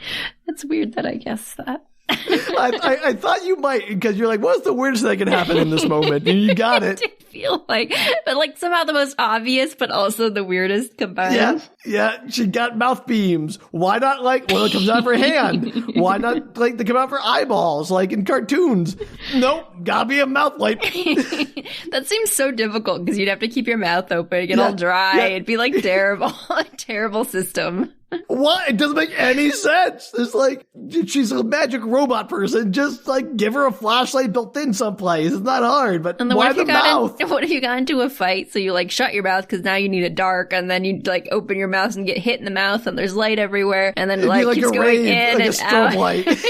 S2: That's weird that I guessed that.
S1: I thought you might, because you're like, what's the weirdest that can happen in this moment? And you got it.
S2: It did feel but somehow the most obvious, but also the weirdest combined.
S1: Yeah. She got mouth beams. Why not it comes out of her hand? Why not they come out of her eyeballs, like in cartoons? Nope, gotta be a mouth light.
S2: That seems so difficult because you'd have to keep your mouth open, get all dry. It'd be terrible, a terrible system.
S1: What? It doesn't make any sense. It's like, she's a magic robot person. Just like give her a flashlight built in someplace. It's not hard, but why the mouth?
S2: What if you got into a fight? So you like shut your mouth because now you need it dark, and then you like open your mouth and get hit in the mouth, and there's light everywhere, and then
S1: it'd
S2: like keeps going
S1: rave,
S2: in
S1: like
S2: and
S1: a strobe
S2: out.
S1: light.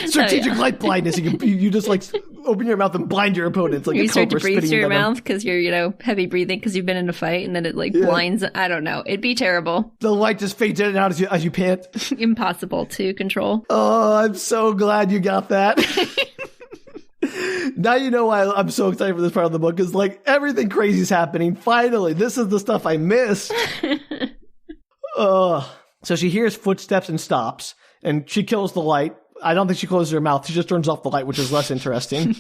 S1: Strategic light blindness. You just like open your mouth and blind your opponents like
S2: you
S1: a
S2: start to
S1: cobra
S2: breathe
S1: spitting
S2: through your
S1: venom.
S2: mouth because you're heavy breathing because you've been in a fight, and then it like blinds. I don't know. It'd be terrible.
S1: The light just fades in and out as you pant.
S2: Impossible to control.
S1: Oh, I'm so glad you got that. Now you know why I'm so excited for this part of the book, is like everything crazy is happening. Finally, this is the stuff I missed. So she hears footsteps and stops, and she kills the light. I don't think she closes her mouth. She just turns off the light, which is less interesting.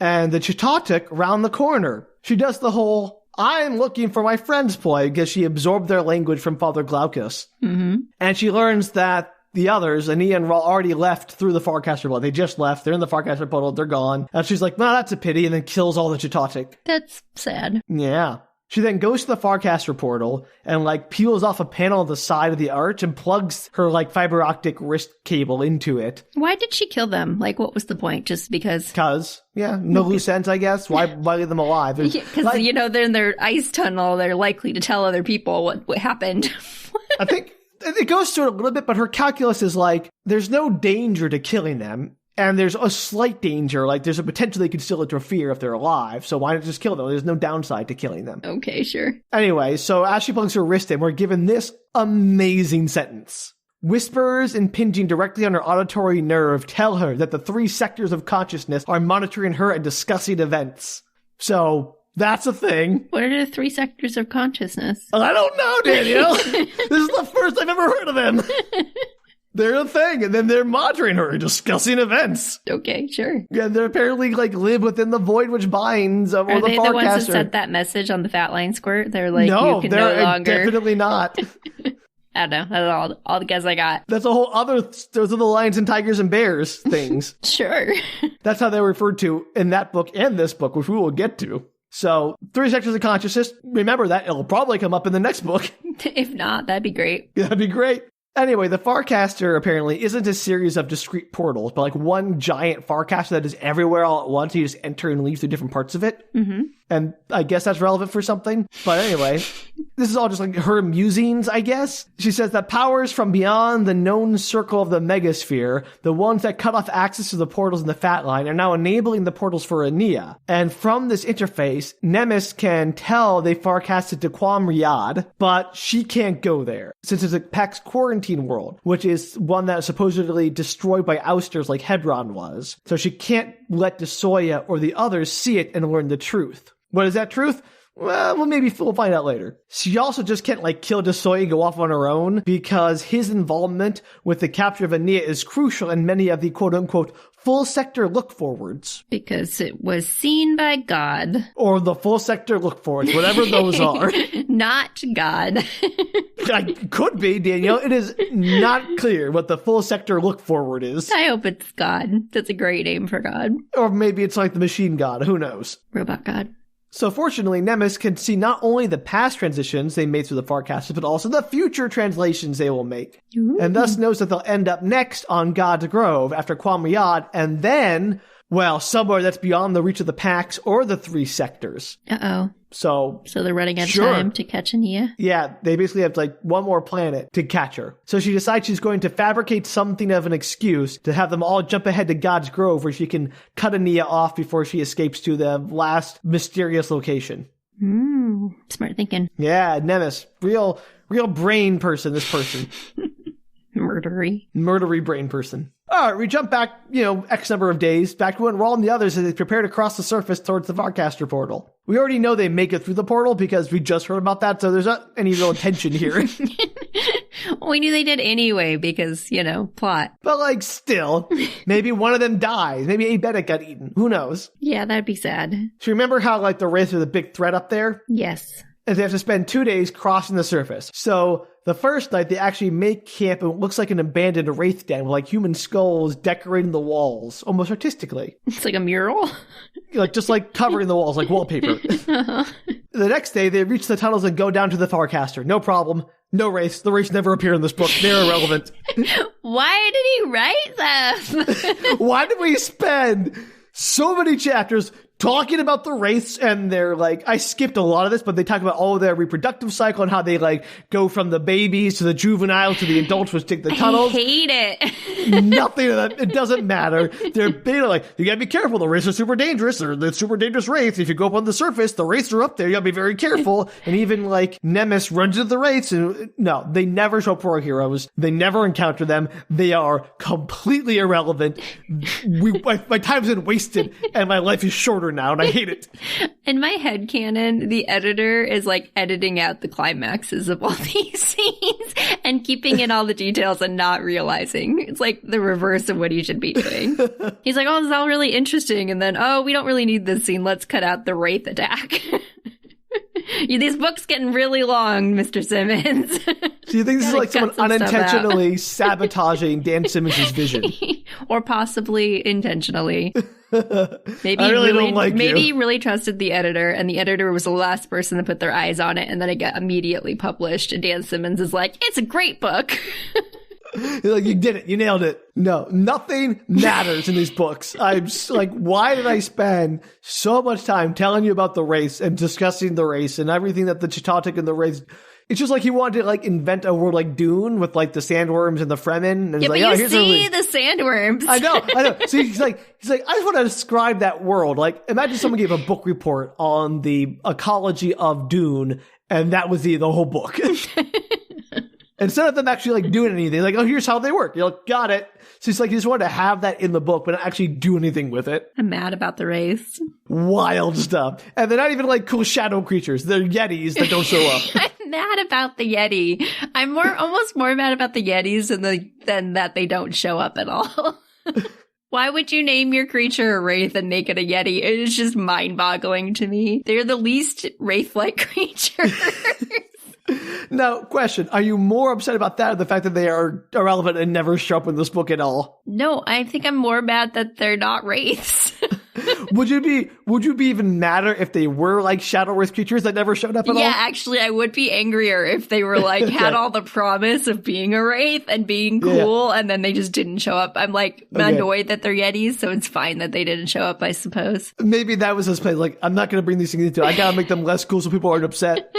S1: And the Chichatuk round the corner. She does the whole, I'm looking for my friends ploy, because she absorbed their language from Father Glaucus. Mm-hmm. And she learns that the others, Aenea and Raul, already left through the Farcaster portal. They just left. They're in the Farcaster portal. They're gone. And she's like, no, that's a pity, and then kills all the Chichatuk.
S2: That's sad.
S1: Yeah. She then goes to the Farcaster portal and like peels off a panel on the side of the arch and plugs her like fiber optic wrist cable into it.
S2: Why did she kill them? Like, what was the point? Just because?
S1: No loose ends, I guess. Why leave them alive?
S2: Because, they're in their ice tunnel. They're likely to tell other people what happened.
S1: I think it goes through it a little bit, but her calculus is like, there's no danger to killing them. And there's a slight danger, like there's a potential they could still interfere if they're alive, so why not just kill them? There's no downside to killing them.
S2: Okay, sure.
S1: Anyway, so as she plugs her wrist in, we're given this amazing sentence. Whispers impinging directly on her auditory nerve tell her that the 3 sectors of consciousness are monitoring her and discussing events. So, that's a thing.
S2: What are the 3 sectors of consciousness?
S1: I don't know, Danielle. This is the first I've ever heard of them. They're a thing, and then they're monitoring her and discussing events.
S2: Okay, sure.
S1: Yeah, they're apparently like live within the void which binds over the Farcaster.
S2: Are they the ones that sent that message on the Fat Line Squirt? They're like,
S1: no,
S2: you can no longer.
S1: Definitely not.
S2: I don't know. That's all the guess I got.
S1: That's a whole other, those are the lions and tigers and bears things.
S2: Sure.
S1: That's how they're referred to in that book and this book, which we will get to. So, 3 sectors of consciousness, remember that. It'll probably come up in the next book.
S2: If not, that'd be great.
S1: That'd be great. Anyway, the Farcaster apparently isn't a series of discrete portals, but like one giant Farcaster that is everywhere all at once. You just enter and leave through different parts of it. Mm-hmm. And I guess that's relevant for something. But anyway, this is all just like her musings, I guess. She says that powers from beyond the known circle of the megasphere, the ones that cut off access to the portals in the Fat Line, are now enabling the portals for Aenea. And from this interface, Nemes can tell they Farcasted to Quam Riyadh, but she can't go there, since it's a Pax quarantine world, which is one that is supposedly destroyed by ousters like Hebron was. So she can't let de Soya or the others see it and learn the truth. What is that truth? Well, maybe we'll find out later. She also just can't, like, kill de Soya and go off on her own because his involvement with the capture of Aenea is crucial in many of the quote-unquote full sector look-forwards.
S2: Because it was seen by God.
S1: Or the full sector look-forwards, whatever those are.
S2: Not God.
S1: Could be, Danielle. It is not clear what the full sector look-forward is.
S2: I hope it's God. That's a great name for God.
S1: Or maybe it's like the machine god. Who knows?
S2: Robot God.
S1: So fortunately, Nemes can see not only the past transitions they made through the Farcaster, but also the future translations they will make. Ooh. And thus knows that they'll end up next on God's Grove after Quam Riyadh, and then, well, somewhere that's beyond the reach of the Pax or the 3 sectors.
S2: Uh-oh.
S1: So
S2: they're running out of time to catch Aenea?
S1: Yeah, they basically have like one more planet to catch her. So she decides she's going to fabricate something of an excuse to have them all jump ahead to God's Grove where she can cut Aenea off before she escapes to the last mysterious location.
S2: Smart thinking.
S1: Yeah, Nemes. Real brain person, this person. Murdery brain person. All right, we jump back, X number of days, back to when Raul and the others as they prepare to cross the surface towards the Farcaster portal. We already know they make it through the portal because we just heard about that, so there's not any real tension here.
S2: We knew they did anyway because, plot.
S1: But, still, maybe one of them dies. Maybe a Bennett got eaten. Who knows?
S2: Yeah, that'd be sad.
S1: So you remember how, the wraiths are the big threat up there?
S2: Yes.
S1: And they have to spend 2 days crossing the surface. So the first night, they actually make camp in what looks like an abandoned wraith den with human skulls decorating the walls, almost artistically.
S2: It's like a mural?
S1: Just covering the walls like wallpaper. Uh-huh. The next day, they reach the tunnels and go down to the Farcaster. No problem. No wraiths. The wraiths never appear in this book. They're irrelevant.
S2: Why did he write them?
S1: Why did we spend so many chapters talking about the wraiths and they're like, I skipped a lot of this, but they talk about all their reproductive cycle and how they like go from the babies to the juveniles to the adults, which take the tunnels.
S2: I hate it.
S1: Nothing of that. It doesn't matter. They're like, you gotta be careful. The wraiths are super dangerous. They're the super dangerous wraiths. If you go up on the surface, the wraiths are up there. You gotta be very careful. And even like Nemes runs into the wraiths and no, they never show up for our heroes. They never encounter them. They are completely irrelevant. My time's been wasted and my life is shorter now, and I hate it.
S2: In my headcanon, the editor is like editing out the climaxes of all these scenes and keeping in all the details and not realizing. It's like the reverse of what he should be doing. He's like, oh, this is all really interesting. And then, oh, we don't really need this scene. Let's cut out the wraith attack. These books getting really long, Mr. Simmons.
S1: So you think this is like someone unintentionally sabotaging Dan Simmons' vision?
S2: Or possibly intentionally. Maybe
S1: I really don't like
S2: maybe
S1: you.
S2: he really trusted the editor, and the editor was the last person to put their eyes on it, and then it got immediately published, and Dan Simmons is like, it's a great book.
S1: You're like, you did it. You nailed it. No, nothing matters in these books. I'm like, why did I spend so much time telling you about the race and discussing the race and everything that the Chichatuk and the race... It's just like he wanted to like invent a world like Dune with like the sandworms and the Fremen. And
S2: yeah,
S1: like,
S2: but you see the sandworms.
S1: I know. So he's like, I just want to describe that world. Like, imagine someone gave a book report on the ecology of Dune, and that was the whole book. Instead of them actually like doing anything, like, oh, here's how they work. You're like, got it. So it's like he just wanted to have that in the book, but not actually do anything with it.
S2: I'm mad about the wraiths. Wild
S1: stuff. And they're not even like cool shadow creatures. They're yetis that don't show up.
S2: I'm mad about the yeti. I'm almost more mad about the yetis than that they don't show up at all. Why would you name your creature a wraith and make it a yeti? It is just mind-boggling to me. They're the least wraith-like creatures.
S1: Now, question. Are you more upset about that or the fact that they are irrelevant and never show up in this book at all?
S2: No, I think I'm more mad that they're not wraiths.
S1: Would you be even madder if they were like shadow wraith creatures that never showed up at all?
S2: Yeah, actually, I would be angrier if they were like, had all the promise of being a wraith and being cool, and then they just didn't show up. I'm like annoyed that they're yetis, so it's fine that they didn't show up, I suppose.
S1: Maybe that was his plan. Like, I'm not going to bring these things into it. I got to make them less cool so people aren't upset.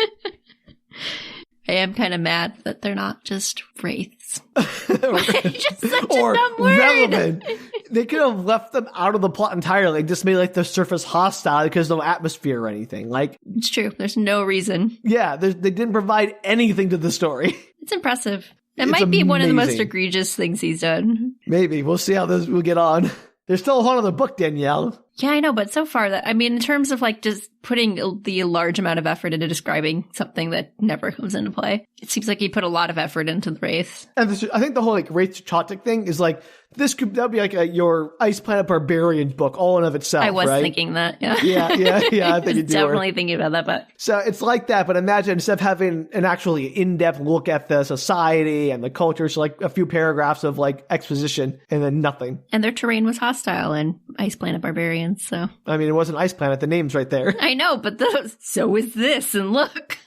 S2: I am kind of mad that they're not just wraiths.
S1: Just such or a dumb word. Relevant. They could have left them out of the plot entirely, just made like the surface hostile because no atmosphere or anything. Like,
S2: it's true. There's no reason.
S1: Yeah, they didn't provide anything to the story.
S2: It's impressive. It might be one of the most egregious things he's done.
S1: Maybe. We'll see how this will get on. There's still a whole other book, Danielle.
S2: Yeah, I know, but so far in terms of like just putting the large amount of effort into describing something that never comes into play, it seems like he put a lot of effort into the wraiths. And
S1: I think the whole like wraith Chichatuk thing is like, that'd be like your Ice Planet Barbarians book all in of itself,
S2: I was
S1: right?
S2: thinking that, yeah.
S1: Yeah, I think you do.
S2: Definitely thinking about that book.
S1: So it's like that, but imagine instead of having an actually in-depth look at the society and the culture, so like a few paragraphs of like exposition and then nothing.
S2: And their terrain was hostile in Ice Planet Barbarians, so.
S1: I mean, it wasn't Ice Planet, the name's right there.
S2: I know, but so is this, and look.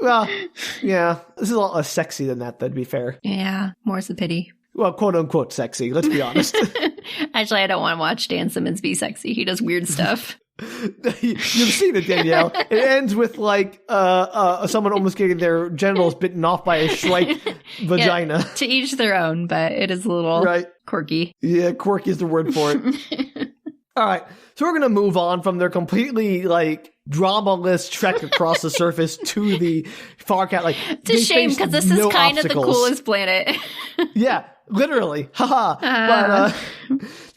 S1: Well, yeah, this is a lot less sexy than that, to be fair.
S2: Yeah, more's the pity.
S1: Well, quote unquote sexy, let's be honest.
S2: Actually, I don't want to watch Dan Simmons be sexy. He does weird stuff.
S1: You've seen it, Danielle. It ends with like someone almost getting their genitals bitten off by a Shrike vagina.
S2: Yeah, to each their own, but it is a little quirky.
S1: Yeah, quirky is the word for it. All right, so we're going to move on from their completely, like, drama-less trek across the surface to the Farcaster. Like,
S2: it's a shame, because this is kind of the coolest planet.
S1: Yeah, literally. Haha.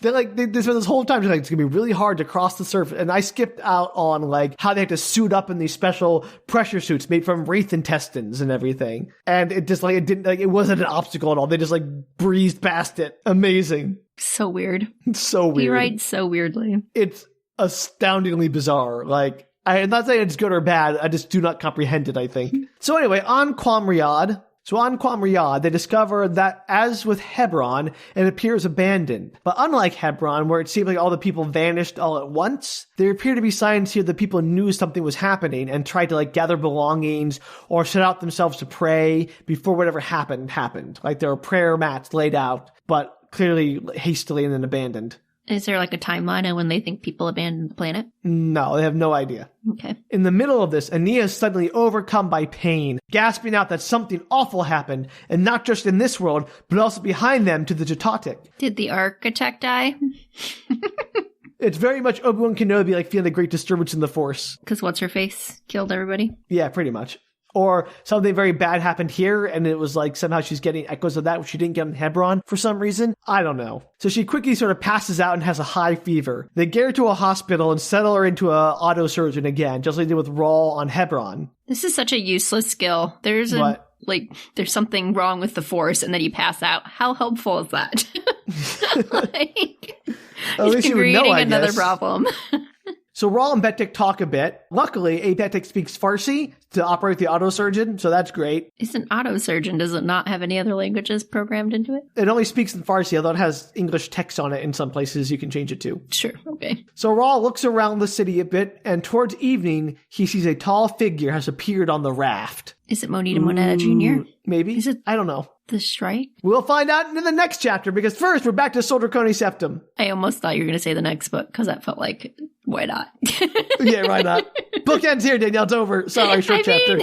S1: But they spent this whole time just like, it's going to be really hard to cross the surface. And I skipped out on, like, how they had to suit up in these special pressure suits made from wraith intestines and everything. And it just, like, it wasn't an obstacle at all. They just, like, breezed past it. Amazing.
S2: So weird.
S1: It's so weird.
S2: He writes so weirdly.
S1: It's astoundingly bizarre. Like, I'm not saying it's good or bad. I just do not comprehend it, I think. So anyway, on Quamriad. So on Quamriad, they discover that, as with Hebron, it appears abandoned. But unlike Hebron, where it seemed like all the people vanished all at once, there appear to be signs here that people knew something was happening and tried to gather belongings or set out themselves to pray before whatever happened. Like there were prayer mats laid out, but clearly hastily and then abandoned.
S2: Is there a timeline on when they think people abandoned the planet?
S1: No, they have no idea.
S2: Okay.
S1: In the middle of this, Aenea is suddenly overcome by pain, gasping out that something awful happened, and not just in this world, but also behind them to the Chichatuk.
S2: Did the architect die?
S1: It's very much Obi-Wan Kenobi feeling a great disturbance in the Force.
S2: Because what's-her-face killed everybody?
S1: Yeah, pretty much. Or something very bad happened here, and it was somehow she's getting echoes of that, which she didn't get in Hebron for some reason. I don't know. So she quickly sort of passes out and has a high fever. They get her to a hospital and settle her into a autosurgeon again, just like they did with Raul on Hebron.
S2: This is such a useless skill. There's something wrong with the Force, and then you pass out. How helpful is that?
S1: At least you would know, I
S2: another
S1: guess.
S2: Problem.
S1: So Raul and Betik talk a bit. Luckily, Betik speaks Farsi to operate the autosurgeon, so that's great.
S2: It's an autosurgeon. Does it not have any other languages programmed into it?
S1: It only speaks in Farsi, although it has English text on it in some places you can change it to.
S2: Sure, okay.
S1: So Raul looks around the city a bit, and towards evening, he sees a tall figure has appeared on the raft.
S2: Is it Moneta Jr.?
S1: Maybe.
S2: Is it?
S1: I don't know.
S2: The Shrike?
S1: We'll find out in the next chapter, because first, we're back to Sol Draconi Septem.
S2: I almost thought you were going to say the next book, because that felt like, why not?
S1: Yeah, why not? Book ends here, Danielle. It's over. Sorry, short chapter.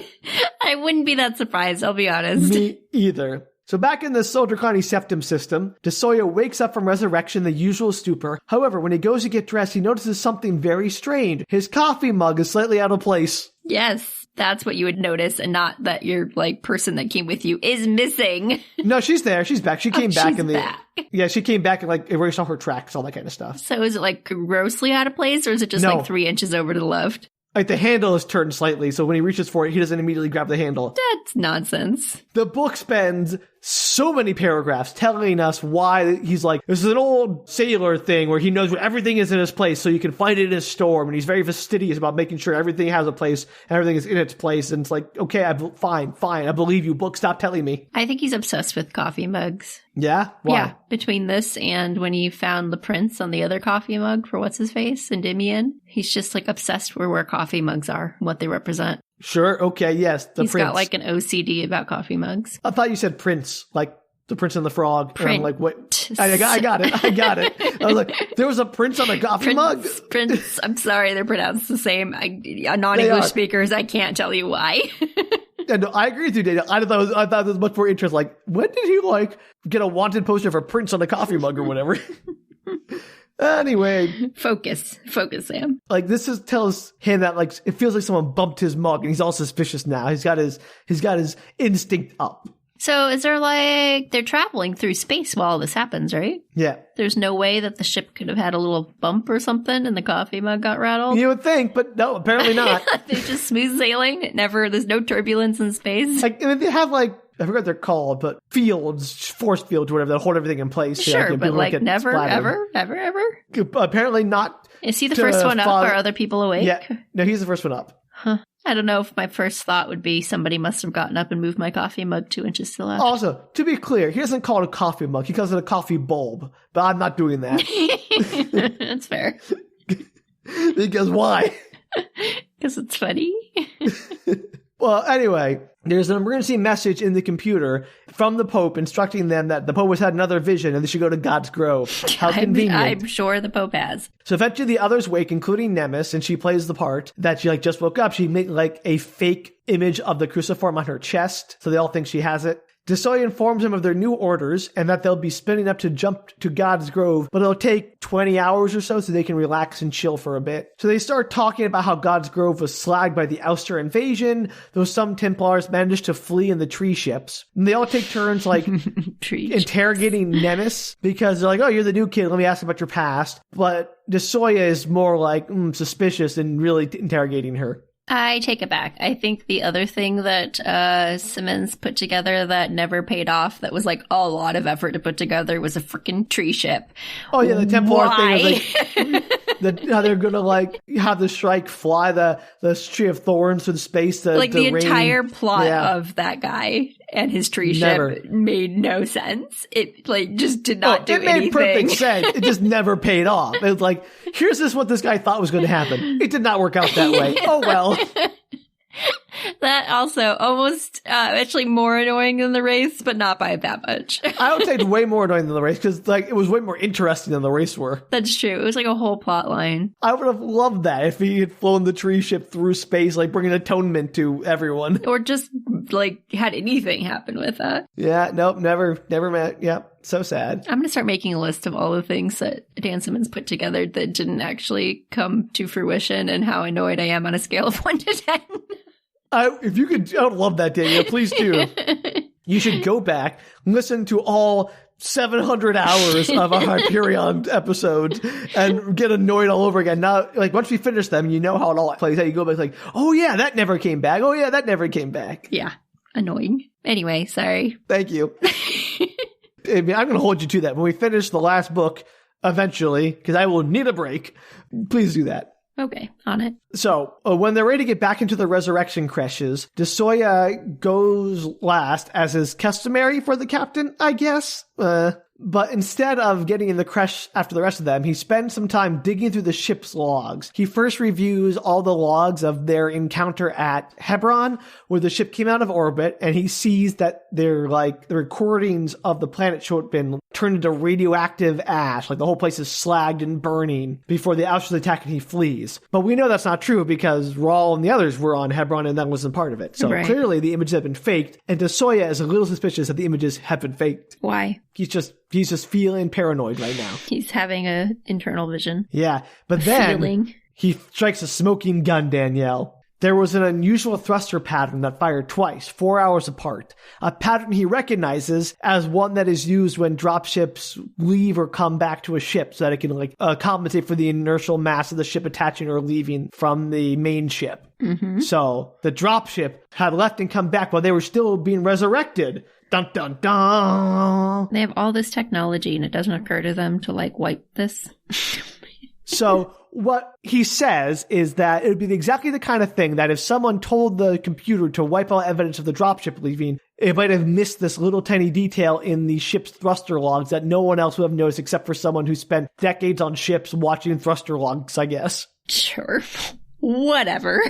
S2: I wouldn't be that surprised, I'll be honest.
S1: Me either. So back in the Sol Draconi Septem system, de Soya wakes up from resurrection in the usual stupor. However, when he goes to get dressed, he notices something very strange. His coffee mug is slightly out of place.
S2: Yes, that's what you would notice, and not that your person that came with you is missing.
S1: No, she's there. She's back. She came back in the
S2: back.
S1: Yeah, she came back and erased all her tracks, all that kind of stuff.
S2: So is it grossly out of place, or is it just 3 inches over to the left?
S1: The handle is turned slightly, so when he reaches for it, he doesn't immediately grab the handle.
S2: That's nonsense.
S1: The book spends so many paragraphs telling us why he's this is an old sailor thing where he knows where everything is in its place, so you can find it in his storm, and he's very fastidious about making sure everything has a place and everything is in its place, and it's okay, fine, I believe you, book, stop telling me.
S2: I think he's obsessed with coffee mugs.
S1: Yeah? Why?
S2: Yeah, between this and when he found the prints on the other coffee mug for what's-his-face, Endymion, he's just obsessed with where coffee mugs are, what they represent.
S1: Sure, okay, yes,
S2: He's got an OCD about coffee mugs.
S1: I thought you said Prince, the Prince and the Frog.
S2: Prince.
S1: And I'm what? I got it. I was there was a Prince on a coffee mug?
S2: Prince, I'm sorry, they're pronounced the same. Non-English speakers, I can't tell you why.
S1: Yeah, no, I agree with you, Daniel. I thought it was much more interesting. When did he get a wanted poster for Prince on a coffee mug or whatever? Anyway.
S2: Focus, Sam.
S1: This tells him that it feels like someone bumped his mug, and he's all suspicious now. He's got his instinct up.
S2: So is there they're traveling through space while all this happens, right?
S1: Yeah.
S2: There's no way that the ship could have had a little bump or something and the coffee mug got rattled?
S1: You would think, but no, apparently not.
S2: They're just smooth sailing. There's no turbulence in space.
S1: They have I forgot what they're called, but force fields, or whatever, that hold everything in place.
S2: Sure, but never, ever?
S1: Apparently not.
S2: Is he the first one up? Are other people awake?
S1: Yeah. No, he's the first one up.
S2: Huh. I don't know if my first thought would be somebody must have gotten up and moved my coffee mug 2 inches to the left.
S1: Also, to be clear, he doesn't call it a coffee mug. He calls it a coffee bulb. But I'm not doing that.
S2: That's fair.
S1: Because why?
S2: Because it's funny.
S1: Well, anyway, there's an emergency message in the computer from the Pope instructing them that the Pope has had another vision and they should go to God's Grove. How convenient.
S2: I'm sure the Pope has.
S1: So eventually the others wake, including Nemes, and she plays the part that she just woke up. She made a fake image of the cruciform on her chest, so they all think she has it. De Soya informs them of their new orders and that they'll be spinning up to jump to God's Grove, but it'll take 20 hours or so they can relax and chill for a bit. So they start talking about how God's Grove was slagged by the Ouster invasion, though some Templars managed to flee in the tree ships. And they all take turns interrogating Nemes because they're oh, you're the new kid, let me ask about your past. But De Soya is more suspicious and really interrogating her.
S2: I take it back. I think the other thing that Simmons put together that never paid off, that was a lot of effort to put together, was a freaking tree ship.
S1: Oh yeah, the Templar thing was How they're going to like have the Shrike fly the tree of thorns through space. The
S2: entire plot of that guy and his tree ship made no sense. It like just did not do anything. It made
S1: perfect sense. It just never paid off. It was like, here's what this guy thought was going to happen. It did not work out that way. Oh well.
S2: That also almost actually more annoying than the wraiths, but not by that much.
S1: I would say it's way more annoying than the wraiths because like it was way more interesting than the wraiths were.
S2: That's true. It was like a whole plot line.
S1: I would have loved that if he had flown the tree ship through space, like bringing atonement to everyone,
S2: or just like had anything happen with that.
S1: Yeah, nope, never met. Yep. So sad.
S2: I'm going to start making a list of all the things that Dan Simmons put together that didn't actually come to fruition and how annoyed I am on a scale of 1 to 10.
S1: If you could, I would love that, Danielle. Please do. You should go back, listen to all 700 hours of our Hyperion episodes and get annoyed all over again. Now, like once we finish them, you know how it all plays out. You go back like, oh yeah, that never came back. Oh yeah, that never came back.
S2: Yeah. Annoying. Anyway, sorry.
S1: Thank you. I mean, I'm going to hold you to that. When we finish the last book, eventually, because I will need a break, please do that.
S2: Okay, on it.
S1: So, when they're ready to get back into the resurrection creches, de Soya goes last, as is customary for the captain, I guess. But instead of getting in the creche after the rest of them, he spends some time digging through the ship's logs. He first reviews all the logs of their encounter at Hebron, where the ship came out of orbit, and he sees that they're like the recordings of the planet show had been turned into radioactive ash, like the whole place is slagged and burning before the ousters attack and he flees. But we know that's not true because Raul and the others were on Hebron and that wasn't part of it. So clearly the images have been faked, and de Soya is a little suspicious that the images have been faked.
S2: Why?
S1: He's just feeling paranoid right now.
S2: He's having an internal vision.
S1: Yeah, but then he strikes a smoking gun, Danielle. There was an unusual thruster pattern that fired twice, 4 hours apart. A pattern he recognizes as one that is used when dropships leave or come back to a ship so that it can compensate for the inertial mass of the ship attaching or leaving from the main ship. Mm-hmm. So the dropship had left and come back while they were still being resurrected. Dun, dun, dun.
S2: They have all this technology and it doesn't occur to them to wipe this.
S1: So what he says is that it would be exactly the kind of thing that if someone told the computer to wipe all evidence of the dropship leaving, it might have missed this little tiny detail in the ship's thruster logs that no one else would have noticed except for someone who spent decades on ships watching thruster logs, I guess.
S2: Sure. Whatever.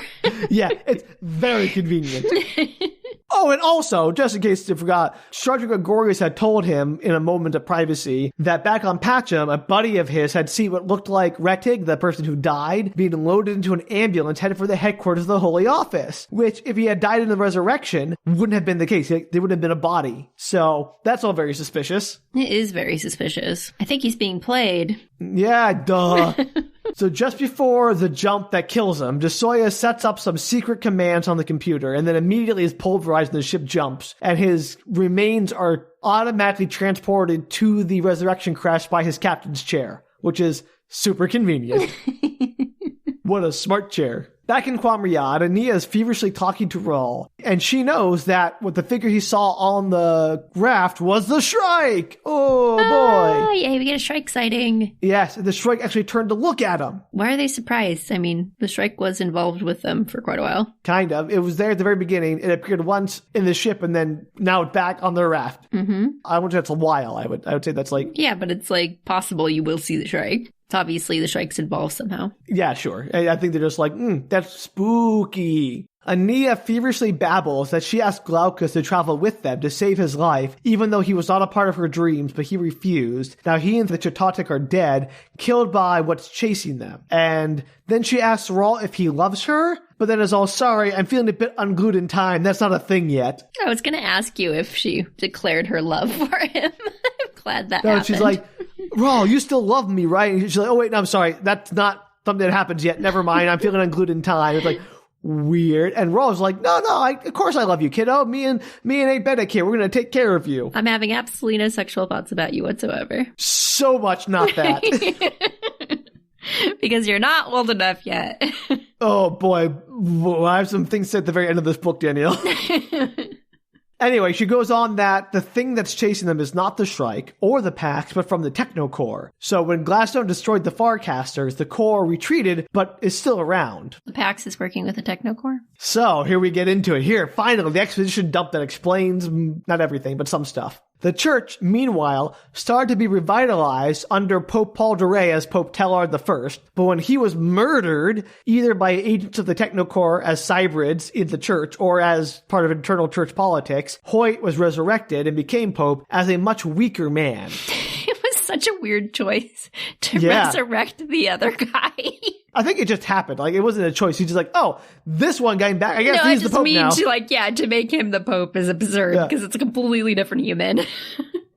S1: Yeah, it's very convenient. Oh, and also, just in case you forgot, Sergeant Gregorius had told him in a moment of privacy that back on Pacem, a buddy of his had seen what looked like Rettig, the person who died, being loaded into an ambulance headed for the headquarters of the Holy Office, which, if he had died in the resurrection, wouldn't have been the case. There would have been a body. So, that's all very suspicious.
S2: It is very suspicious. I think he's being played.
S1: Yeah, duh. So just before the jump that kills him, de Soya sets up some secret commands on the computer and then immediately is pulverized and the ship jumps. And his remains are automatically transported to the resurrection crash by his captain's chair, which is super convenient. What a smart chair. Back in Quamriad, Aenea is feverishly talking to Raul, and she knows that what the figure he saw on the raft was the Shrike! Oh, boy!
S2: Oh, yay, we get a Shrike sighting.
S1: Yes, the Shrike actually turned to look at him.
S2: Why are they surprised? I mean, the Shrike was involved with them for quite a while.
S1: Kind of. It was there at the very beginning. It appeared once in the ship, and then now back on the raft. Mm-hmm. I wouldn't say that's a while. I would say that's
S2: Yeah, but it's possible you will see the Shrike. It's obviously the Shrike's involved somehow.
S1: Yeah, sure. I think they're just that's spooky. Aenea feverishly babbles that she asked Glaucus to travel with them to save his life, even though he was not a part of her dreams, but he refused. Now he and the Chichatuk are dead, killed by what's chasing them. And then she asks Raul if he loves her, but then is all, sorry, I'm feeling a bit unglued in time. That's not a thing yet.
S2: I was going to ask you if she declared her love for him. I'm glad that happened.
S1: She's like, Raul, you still love me, right? And she's like, oh, wait, no, I'm sorry. That's not something that happens yet. Never mind. I'm feeling unglued in time. It's weird. And Raul's like, no, of course I love you, kiddo. Me and Abetic here. We're going to take care of you.
S2: I'm having absolutely no sexual thoughts about you whatsoever.
S1: So much not that.
S2: Because you're not old enough yet.
S1: Oh, boy. I have some things said at the very end of this book, Danielle. Anyway, she goes on that the thing that's chasing them is not the Shrike or the Pax, but from the Technocore. So when Gladstone destroyed the Farcasters, the core retreated, but is still around.
S2: The Pax is working with the Technocore?
S1: So here we get into it. Here, finally, the exposition dump that explains not everything, but some stuff. The church, meanwhile, started to be revitalized under Pope Paul de Rey as Pope Tellard I, but when he was murdered, either by agents of the Technocore as cybrids in the church or as part of internal church politics, Hoyt was resurrected and became Pope as a much weaker man.
S2: It was such a weird choice to resurrect the other guy.
S1: I think it just happened. Like, it wasn't a choice. He's just like, oh, this one guy back. I guess he's the Pope now.
S2: To make him the Pope is absurd because it's a completely different human.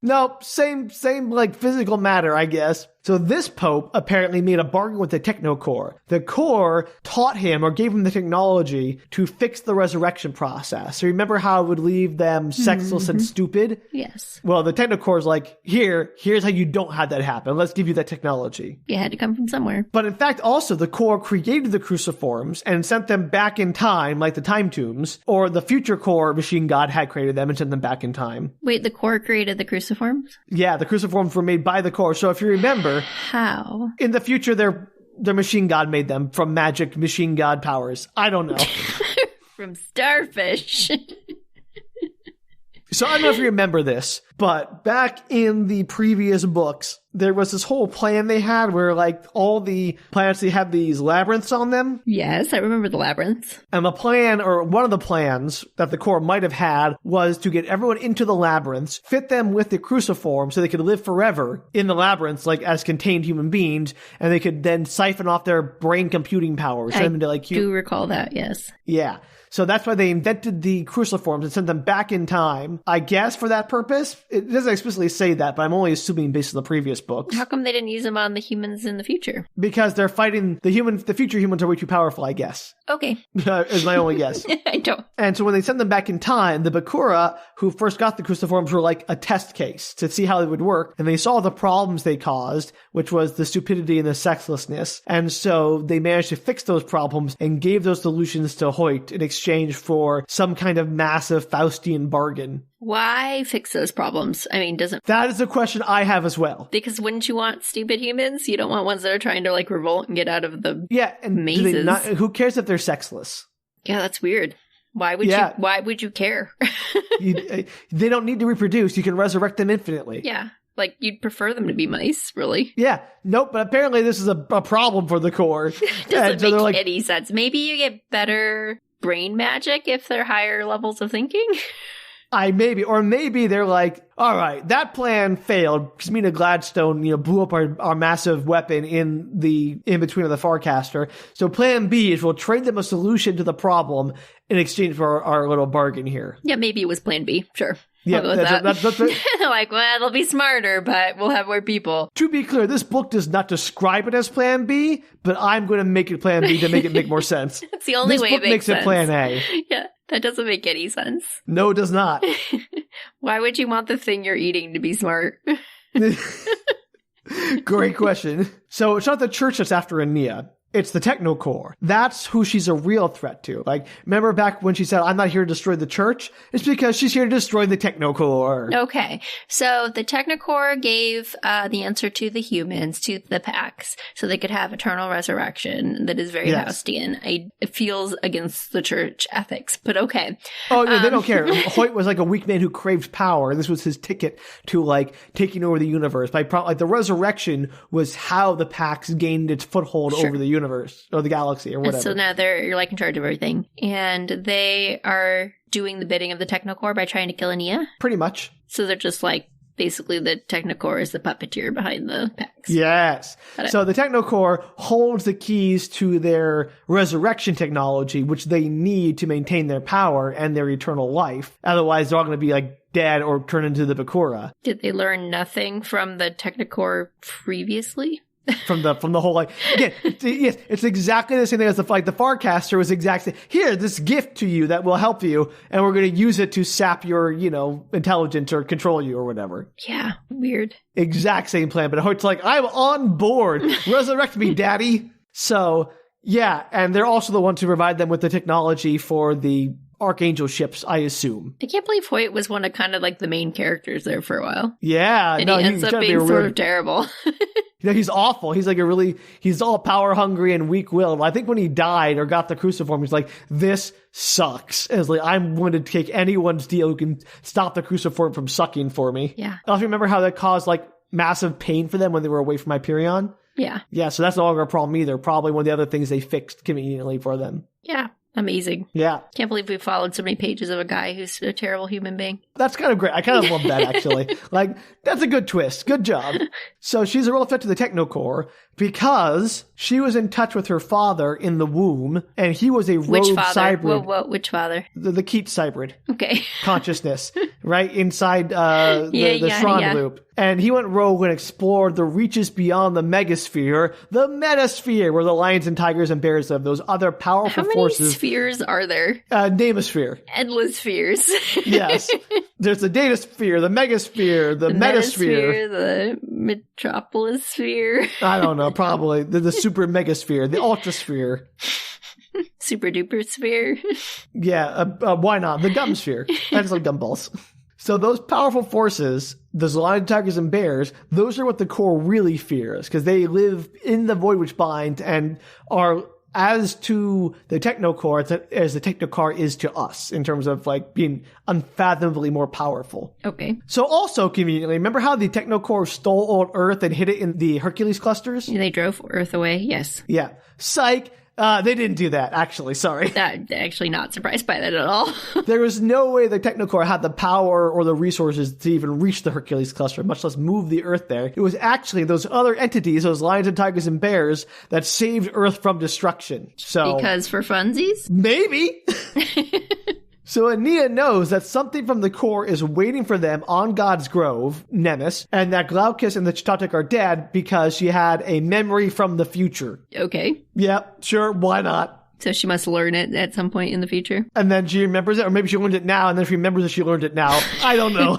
S1: No, same like physical matter, I guess. So this Pope apparently made a bargain with the Technocore. The core taught him or gave him the technology to fix the resurrection process. So remember how it would leave them sexless and stupid?
S2: Yes.
S1: Well, the Technocore's like, here's how you don't have that happen. Let's give you that technology.
S2: It had to come from somewhere.
S1: But in fact, also, the core created the cruciforms and sent them back in time, like the time tombs, or the future core machine god had created them and sent them back in time.
S2: Wait, the core created the cruciforms?
S1: Yeah, the cruciforms were made by the core. So if you remember,
S2: how?
S1: In the future, their machine god made them from magic machine god powers. I don't know.
S2: From starfish.
S1: So I don't know if you remember this, but back in the previous books, there was this whole plan they had where, like, all the planets, they had these labyrinths on them.
S2: Yes, I remember the labyrinths.
S1: And the plan, or one of the plans that the core might have had, was to get everyone into the labyrinths, fit them with the cruciform so they could live forever in the labyrinths, like, as contained human beings, and they could then siphon off their brain computing powers.
S2: I do recall that, yes.
S1: Yeah. So that's why they invented the cruciforms and sent them back in time, I guess, for that purpose. It doesn't explicitly say that, but I'm only assuming based on the previous books.
S2: How come they didn't use them on the humans in the future?
S1: Because they're fighting the future humans are way too powerful, I guess.
S2: Okay.
S1: Is my only guess.
S2: I don't.
S1: And so when they sent them back in time, the Bakura, who first got the cruciforms, were like a test case to see how it would work. And they saw the problems they caused, which was the stupidity and the sexlessness. And so they managed to fix those problems and gave those solutions to Hoyt in exchange for some kind of massive Faustian bargain.
S2: Why fix those problems? I mean,
S1: That is a question I have as well.
S2: Because wouldn't you want stupid humans? You don't want ones that are trying to, like, revolt and get out of the mazes.
S1: Who cares if they're sexless?
S2: Yeah, that's weird. Why would you care?
S1: They don't need to reproduce. You can resurrect them infinitely.
S2: Yeah. Like, you'd prefer them to be mice, really.
S1: Yeah. Nope, but apparently this is a problem for the core.
S2: Doesn't make any sense. Maybe you get better brain magic if they're higher levels of thinking?
S1: Maybe they're like, all right, that plan failed because Mina Gladstone, blew up our massive weapon in between of the Farcaster. So plan B is we'll trade them a solution to the problem in exchange for our little bargain here.
S2: Yeah, maybe it was plan B. Sure.
S1: Yeah, that's
S2: like, well, they'll be smarter, but we'll have more people.
S1: To be clear, this book does not describe it as Plan B, but I'm going to make it Plan B to make it make more sense.
S2: That's the only way it makes sense.
S1: This book makes it Plan A.
S2: Yeah, that doesn't make any sense.
S1: No, it does not.
S2: Why would you want the thing you're eating to be smart?
S1: Great question. So it's not the church that's after Aenea. It's the Technocore. That's who she's a real threat to. Like, remember back when she said, I'm not here to destroy the church? It's because she's here to destroy the Technocore.
S2: Okay. So the Technocore gave the answer to the humans, to the Pax, so they could have eternal resurrection that is very Faustian. It feels against the church ethics, but okay.
S1: Oh, yeah, they don't care. Hoyt was like a weak man who craved power. This was his ticket to, like, taking over the universe. Like, the resurrection was how the Pax gained its foothold over the universe or the galaxy or whatever.
S2: And so now you're like in charge of everything. And they are doing the bidding of the Technocore by trying to kill Aenea?
S1: Pretty much.
S2: So they're just like, basically the Technocore is the puppeteer behind the Pax.
S1: Yes. So the Technocore holds the keys to their resurrection technology, which they need to maintain their power and their eternal life. Otherwise, they're all going to be like dead or turn into the Bakura.
S2: Did they learn nothing from the Technocore previously?
S1: From the whole, like, again, yes, it's exactly the same thing as the Farcaster was exactly, here, this gift to you that will help you, and we're going to use it to sap your, intelligence or control you or whatever.
S2: Yeah, weird.
S1: Exact same plan, but Hoyt's like, I'm on board. Resurrect me, daddy. So, yeah, and they're also the ones who provide them with the technology for the archangel ships, I assume.
S2: I can't believe Hoyt was one of kind of like the main characters there for a while.
S1: Yeah.
S2: And he ends up being sort of terrible.
S1: He's awful. He's like he's all power hungry and weak willed. I think when he died or got the cruciform, he's like, this sucks. And it's like, I'm going to take anyone's deal who can stop the cruciform from sucking for me.
S2: Yeah.
S1: I don't remember how that caused like massive pain for them when they were away from Hyperion.
S2: Yeah.
S1: Yeah, so that's no longer a problem either. Probably one of the other things they fixed conveniently for them.
S2: Yeah. Amazing.
S1: Yeah.
S2: Can't believe we followed so many pages of a guy who's a terrible human being.
S1: That's kind of great. I kind of love that, actually. Like, that's a good twist. Good job. So she's a real threat to the Technocore because she was in touch with her father in the womb, and he was a rogue cybrid.
S2: Whoa, which father?
S1: The Keat cybrid.
S2: Okay.
S1: Consciousness, right? Inside the Shron loop. And he went rogue and explored the reaches beyond the megasphere, the metasphere, where the lions and tigers and bears live, those other powerful forces.
S2: How many spheres are there?
S1: Nemosphere.
S2: Endless spheres.
S1: Yes. There's the data sphere, the megasphere, the metasphere.
S2: The metropolis sphere.
S1: I don't know, probably. The super megasphere, the ultrasphere.
S2: Super duper sphere.
S1: Yeah, why not? The gum sphere. I just like gumballs. So those powerful forces, those lion, tigers, and bears, those are what the core really fears, because they live in the void which binds and are as to the Technocore as the Technocore is to us in terms of like being unfathomably more powerful.
S2: Okay.
S1: So also conveniently, remember how the Technocore stole old Earth and hid it in the Hercules clusters?
S2: They drove Earth away, yes.
S1: Yeah. Psych. They didn't do that, actually. Sorry.
S2: Actually not surprised by that at all.
S1: There was no way the Technocore had the power or the resources to even reach the Hercules cluster, much less move the Earth there. It was actually those other entities, those lions and tigers and bears, that saved Earth from destruction. So
S2: because for funsies?
S1: Maybe. So Aenea knows that something from the core is waiting for them on God's Grove, Nemes, and that Glaucus and the Chichatuk are dead because she had a memory from the future.
S2: Okay.
S1: Yep, sure, why not?
S2: So she must learn it at some point in the future.
S1: And then she remembers it, or maybe she learned it now, and then she remembers that she learned it now. I don't know.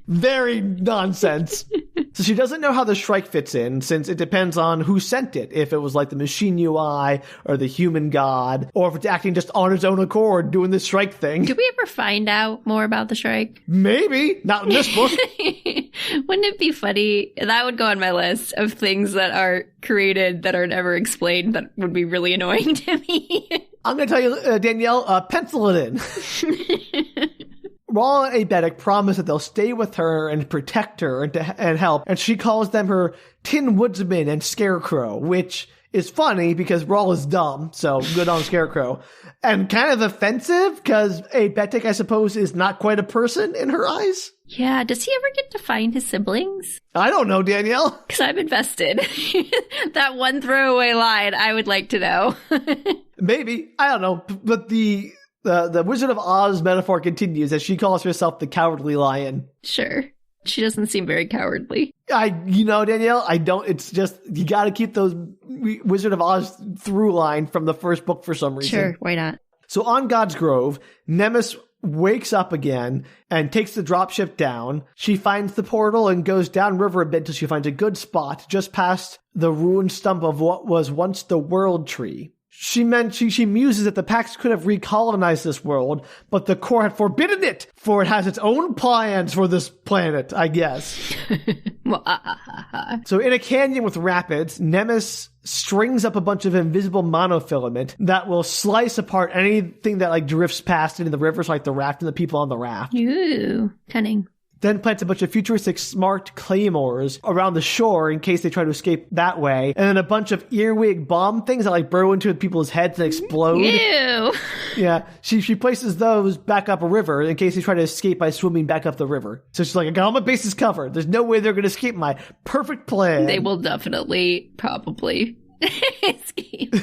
S1: Very nonsense. So she doesn't know how the Shrike fits in, since it depends on who sent it. If it was like the machine UI, or the human god, or if it's acting just on its own accord, doing the Shrike thing.
S2: Did we ever find out more about the Shrike?
S1: Maybe. Not in this book.
S2: Wouldn't it be funny? That would go on my list of things that are created that are never explained that would be really annoying to me.
S1: I'm going to tell you, Danielle, pencil it in. Raul and Abetic promise that they'll stay with her and protect her and help, and she calls them her Tin Woodsman and Scarecrow, which is funny because Raul is dumb, so good on Scarecrow. And kind of offensive because Abetic, I suppose, is not quite a person in her eyes.
S2: Yeah, does he ever get to find his siblings?
S1: I don't know, Danielle.
S2: Because I'm invested. That one throwaway line, I would like to know.
S1: Maybe. I don't know. But the Wizard of Oz metaphor continues as she calls herself the Cowardly Lion.
S2: Sure. She doesn't seem very cowardly.
S1: Danielle, I don't, it's just, you gotta keep those Wizard of Oz through line from the first book for some reason.
S2: Sure, why not?
S1: So on God's Grove, Nemes wakes up again and takes the dropship down. She finds the portal and goes downriver a bit until she finds a good spot just past the ruined stump of what was once the World Tree. She muses that the Pax could have recolonized this world, but the core had forbidden it, for it has its own plans for this planet, I guess. So in a canyon with rapids, Nemes strings up a bunch of invisible monofilament that will slice apart anything that like drifts past into the rivers, like the raft and the people on the raft.
S2: Ooh, cunning.
S1: Then plants a bunch of futuristic smart claymores around the shore in case they try to escape that way. And then a bunch of earwig bomb things that like burrow into people's heads and explode.
S2: Ew.
S1: Yeah. She places those back up a river in case they try to escape by swimming back up the river. So she's like, I got all my bases covered. There's no way they're going to escape my perfect plan.
S2: They will definitely, probably escape.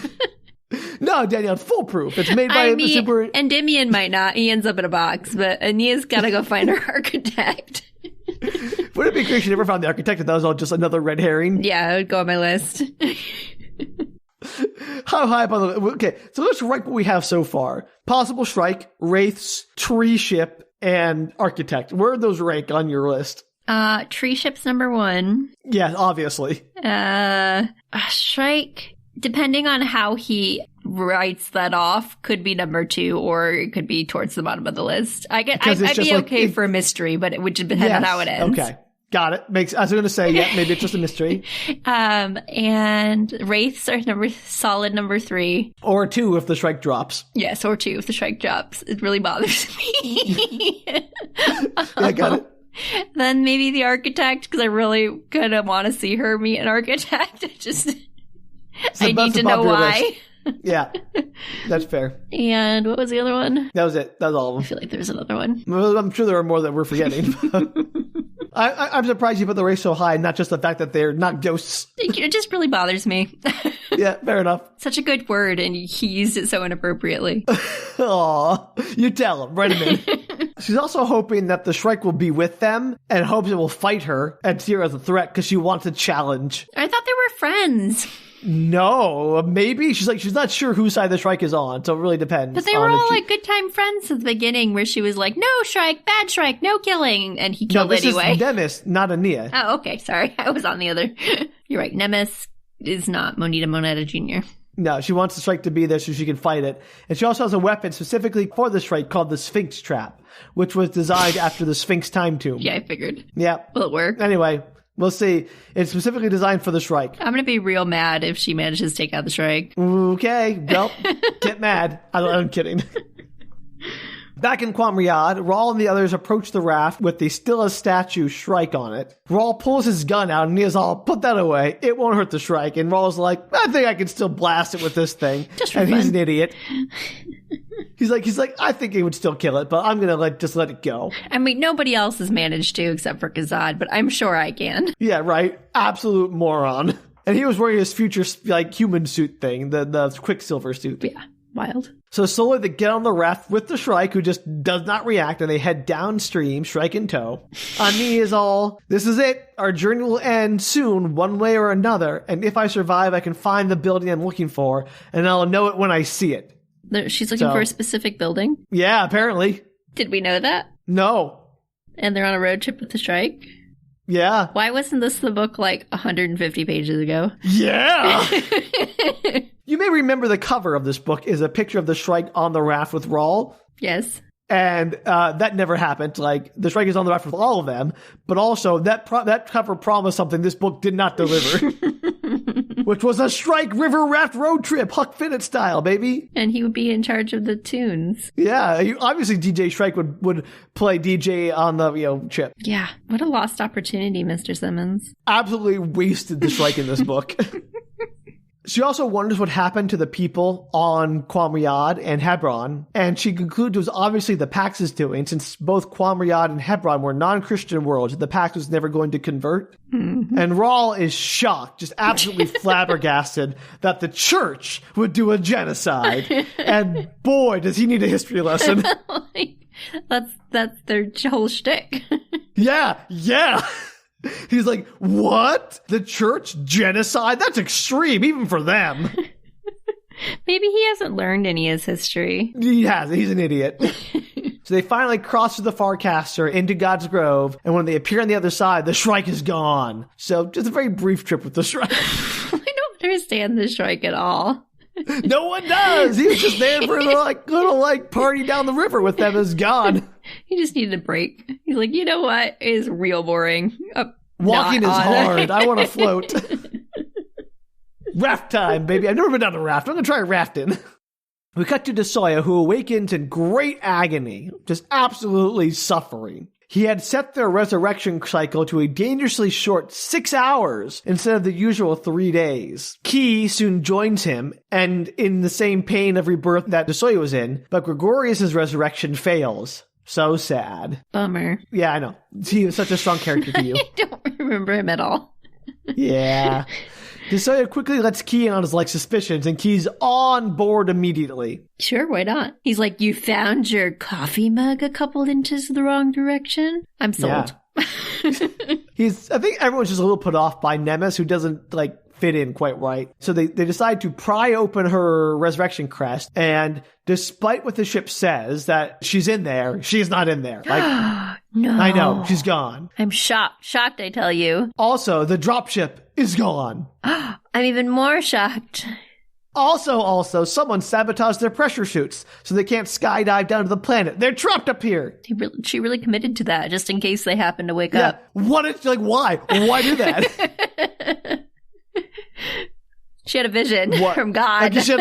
S1: No, Danielle, it's foolproof. It's made by a super...
S2: Endymion might not. He ends up in a box, but Aenea's got to go find her architect.
S1: Would it be great if she never found the architect and that was all just another red herring?
S2: Yeah, it would go on my list.
S1: How high up on the... Okay, so let's rank what we have so far. Possible Shrike, Wraiths, Tree Ship, and Architect. Where are those rank on your list?
S2: Tree Ship's number 1.
S1: Yeah, obviously.
S2: Shrike... Depending on how he writes that off could be number 2, or it could be towards the bottom of the list. I'd be okay for a mystery, but it would depend on how it ends.
S1: Okay. Got it. I was going to say, maybe it's just a mystery.
S2: And wraiths are solid number 3.
S1: Or 2 if the strike drops.
S2: Yes, or 2 if the strike drops. It really bothers me.
S1: I got it.
S2: Then maybe the architect, because I really kind of want to see her meet an architect. I need to know why.
S1: Yeah, that's fair.
S2: And what was the other one?
S1: That was it. That was all of them.
S2: I feel like there was another one.
S1: Well, I'm sure there are more that we're forgetting. I'm surprised you put the race so high, not just the fact that they're not ghosts.
S2: It just really bothers me.
S1: Yeah, fair enough.
S2: Such a good word, and he used it so inappropriately.
S1: Aw, you tell him. Write him in. She's also hoping that the Shrike will be with them and hopes it will fight her and see her as a threat because she wants a challenge.
S2: I thought they were friends.
S1: No, maybe. She's not sure whose side the Shrike is on, so it really depends.
S2: But they were all like good time friends at the beginning where she was like, no Shrike, bad Shrike, no killing, and he killed anyway.
S1: No, this is Nemes, not Aenea.
S2: Oh, okay, sorry. I was on the other. You're right, Nemes is not Moneta Jr.
S1: No, she wants the Shrike to be there so she can fight it. And she also has a weapon specifically for the Shrike called the Sphinx Trap, which was designed after the Sphinx Time Tomb.
S2: Yeah, I figured.
S1: Yeah.
S2: Will it work?
S1: Anyway, we'll see. It's specifically designed for the Shrike.
S2: I'm going to be real mad if she manages to take out the Shrike.
S1: Okay. Well, get mad. I'm kidding. Back in Quamriad, Raul and the others approach the raft with the still a statue Shrike on it. Raul pulls his gun out and he's all, put that away. It won't hurt the Shrike. And Raul's like, I think I can still blast it with this thing.
S2: Just for
S1: and
S2: fun.
S1: He's an idiot. He's like, I think he would still kill it, but I'm going to just let it go.
S2: I mean, nobody else has managed to except for Kassad, but I'm sure I can.
S1: Yeah, right. Absolute moron. And he was wearing his future, human suit thing, the Quicksilver suit.
S2: Yeah, wild.
S1: So slowly they get on the raft with the Shrike, who just does not react, and they head downstream, Shrike in tow. Ani is all, this is it. Our journey will end soon, one way or another, and if I survive, I can find the building I'm looking for, and I'll know it when I see it.
S2: She's looking for a specific building?
S1: Yeah, apparently.
S2: Did we know that?
S1: No.
S2: And they're on a road trip with the Shrike?
S1: Yeah.
S2: Why wasn't this the book 150 pages ago?
S1: Yeah! You may remember the cover of this book is a picture of the Shrike on the raft with Raul.
S2: Yes.
S1: And that never happened. The Shrike is on the raft with all of them, but also that cover promised something this book did not deliver. Which was a Shrike River Raft road trip, Huck Finn style, baby.
S2: And he would be in charge of the tunes.
S1: Yeah, obviously DJ Shrike would play DJ on the trip.
S2: Yeah, what a lost opportunity, Mr. Simmons.
S1: Absolutely wasted the Shrike in this book. She also wonders what happened to the people on Quamriad and Hebron, and she concludes it was obviously the Pax's doing, since both Quamriad and Hebron were non-Christian worlds the Pax was never going to convert. Mm-hmm. And Raul is shocked, just absolutely flabbergasted that the church would do a genocide. And boy, does he need a history lesson.
S2: That's their whole shtick.
S1: Yeah. He's like, what? The church genocide? That's extreme, even for them.
S2: Maybe he hasn't learned any of his history.
S1: He hasn't. He's an idiot. So they finally cross through the Farcaster into God's Grove, and when they appear on the other side, the Shrike is gone. So just a very brief trip with the Shrike.
S2: I don't understand the Shrike at all.
S1: No one does. He was just there for the little party down the river with them. Is gone.
S2: He just needed a break. He's like, you know what? It is real boring.
S1: Walking is hard. I want to float. Raft time, baby. I've never been down a raft. I'm going to try rafting. We cut to de Soya, who awakens in great agony, just absolutely suffering. He had set their resurrection cycle to a dangerously short 6 hours instead of the usual 3 days. Key soon joins him, and in the same pain of rebirth that de Soya was in, but Gregorius's resurrection fails. So sad.
S2: Bummer.
S1: Yeah, I know. He was such a strong character to you.
S2: I don't remember him at all.
S1: Yeah. De Soya quickly lets Key in on his suspicions, and Key's on board immediately.
S2: Sure, why not? He's like, you found your coffee mug a couple inches the wrong direction? I'm sold.
S1: Yeah. I think everyone's just a little put off by Nemes, who doesn't fit in quite right. So they decide to pry open her resurrection crest, and despite what the ship says that she's in there, she's not in there.
S2: No.
S1: I know, she's gone.
S2: I'm shocked, I tell you.
S1: Also, the dropship is gone.
S2: I'm even more shocked.
S1: Also, someone sabotaged their pressure chutes, so they can't skydive down to the planet. They're trapped up here.
S2: She really committed to that, just in case they happen to wake up.
S1: Why? Why do that?
S2: She had a vision from God.
S1: Like, she had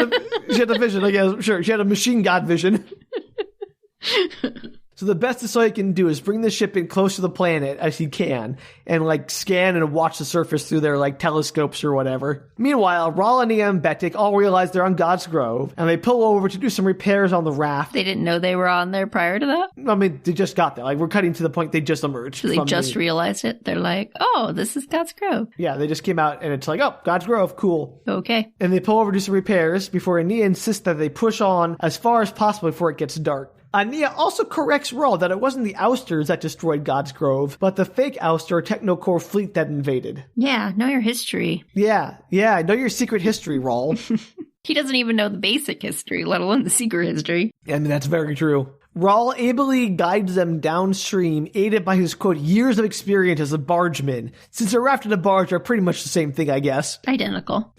S1: a vision, I guess. Sure, she had a machine god vision. So the best de Soya can do is bring the ship in close to the planet as he can and, like, scan and watch the surface through their, like, telescopes or whatever. Meanwhile, Raul, Aenea, and Betik all realize they're on God's Grove, and they pull over to do some repairs on the raft.
S2: They didn't know they were on there prior to that?
S1: I mean, they just got there. Like, we're cutting to the point they just emerged.
S2: So they just realized it? They're like, oh, this is God's Grove.
S1: Yeah, they just came out, and it's like, oh, God's Grove, cool.
S2: Okay.
S1: And they pull over to do some repairs before Aenea insists that they push on as far as possible before it gets dark. Aenea also corrects Raul that it wasn't the ousters that destroyed God's Grove, but the fake ouster Technocore fleet that invaded.
S2: Yeah, know your history.
S1: Yeah, know your secret history, Raul.
S2: He doesn't even know the basic history, let alone the secret history.
S1: I mean, that's very true. Raul ably guides them downstream, aided by his, quote, years of experience as a bargeman, since a raft and a barge are pretty much the same thing, I guess.
S2: Identical,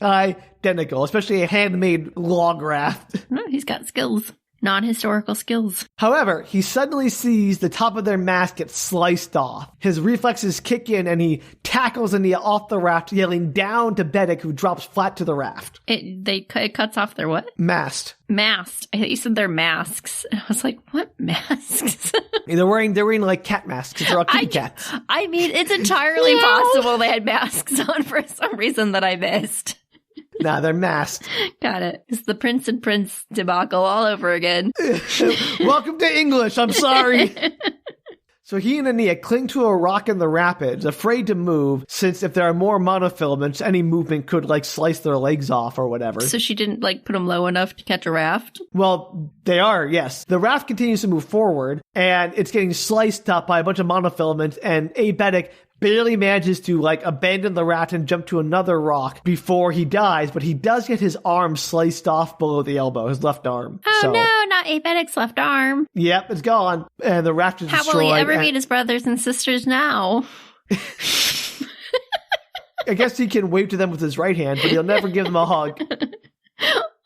S1: especially a handmade log raft.
S2: He's got skills. Non-historical skills.
S1: However, he suddenly sees the top of their mast get sliced off. His reflexes kick in and he tackles Aenea off the raft, yelling down to Betik, who drops flat to the raft.
S2: It cuts off their what?
S1: Mast.
S2: Mast. I thought you said their masks. I was like, what masks?
S1: They're wearing like cat masks. They're all kitty cats.
S2: I mean, it's entirely possible they had masks on for some reason that I missed.
S1: Nah, they're masked.
S2: Got it. It's the Prince and Prince debacle all over again.
S1: Welcome to English. I'm sorry. So he and Aenea cling to a rock in the rapids, afraid to move, since if there are more monofilaments, any movement could, like, slice their legs off or whatever.
S2: So she didn't, like, put them low enough to catch a raft?
S1: Well, they are, yes. The raft continues to move forward, and it's getting sliced up by a bunch of monofilaments, and Betik barely manages to, like, abandon the raft and jump to another rock before he dies, but he does get his arm sliced off below the elbow, his left arm.
S2: Oh, so, no, not Betik's left arm.
S1: Yep, it's gone, and the raft is destroyed.
S2: How will he ever meet his brothers and sisters now?
S1: I guess he can wave to them with his right hand, but he'll never give them a hug.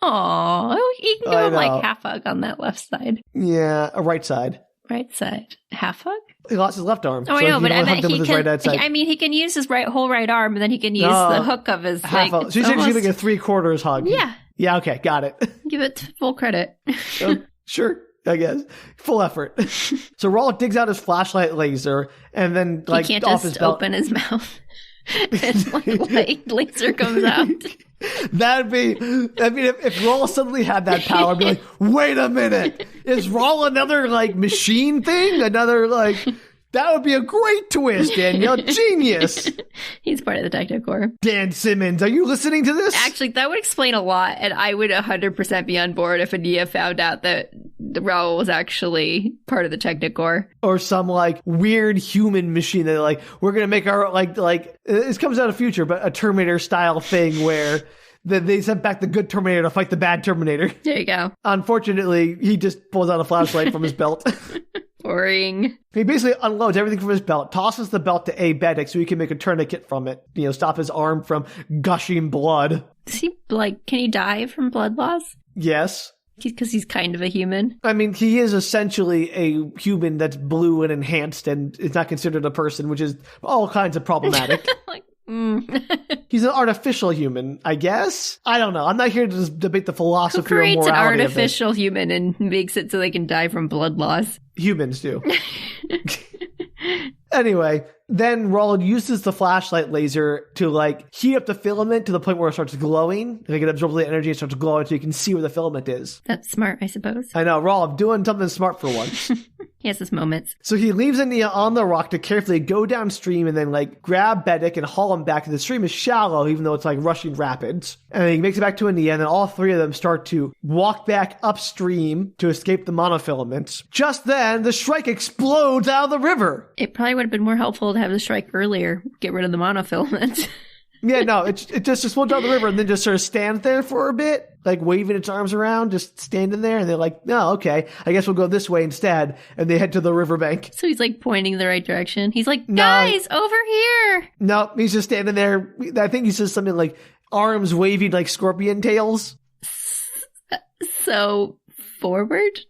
S2: Aw, he can give him, like, half hug on that left side.
S1: Yeah, a right side.
S2: Right side. Half hug?
S1: He lost his left arm.
S2: Oh, I know, but I meant he can. I mean, he can use his whole right arm, and then he can use the hook of his.
S1: Half so you said he's giving a 3/4 hug.
S2: Yeah.
S1: Yeah. Okay, got it.
S2: Give it full credit.
S1: Sure, I guess full effort. So Raul digs out his flashlight laser, and then like
S2: he can't
S1: off
S2: just
S1: his belt.
S2: open his mouth. And like laser comes out.
S1: That'd be if Raul suddenly had that power, I'd be like, wait a minute, is Raul another like machine thing? Another like that would be a great twist, Danielle. Genius.
S2: He's part of the Technocore.
S1: Dan Simmons, are you listening to this?
S2: Actually, that would explain a lot, and I would 100% be on board if Aenea found out that Raul was actually part of the Technocore.
S1: Or some, like, weird human machine that, like, we're going to make our, like, this comes out of future, but a Terminator-style thing where they sent back the good Terminator to fight the bad Terminator.
S2: There you go.
S1: Unfortunately, he just pulls out a flashlight from his belt.
S2: Boring.
S1: He basically unloads everything from his belt, tosses the belt to Betik so he can make a tourniquet from it, stop his arm from gushing blood.
S2: Is he, like, can he die from blood loss?
S1: Yes.
S2: Because he's kind of a human? I
S1: mean, he is essentially a human that's blue and enhanced and is not considered a person, which is all kinds of problematic. He's an artificial human, I guess. I don't know. I'm not here to just debate the philosophy or morality of it.
S2: Who creates an artificial human and makes it so they can die from blood loss?
S1: Humans do. Anyway, then Raul uses the flashlight laser to, like, heat up the filament to the point where it starts glowing. Like, it absorbs the energy and starts glowing so you can see where the filament is.
S2: That's smart, I suppose.
S1: I know, Raul, I'm doing something smart for once.
S2: He has his moments.
S1: So he leaves Aenea on the rock to carefully go downstream and then, like, grab Betik and haul him back. The stream is shallow, even though it's, like, rushing rapids. And then he makes it back to Aenea, and then all three of them start to walk back upstream to escape the monofilaments. Just then, the Shrike explodes out of the river.
S2: It probably would have been more helpful to have the Shrike earlier. Get rid of the monofilaments.
S1: Yeah, no, it just explodes out of the river and then just sort of stands there for a bit, like waving its arms around, just standing there. And they're like, no, okay, I guess we'll go this way instead. And they head to the riverbank.
S2: So he's like pointing the right direction. He's like, guys, over here.
S1: No, he's just standing there. I think he says something like arms waving like scorpion tails.
S2: So, forward?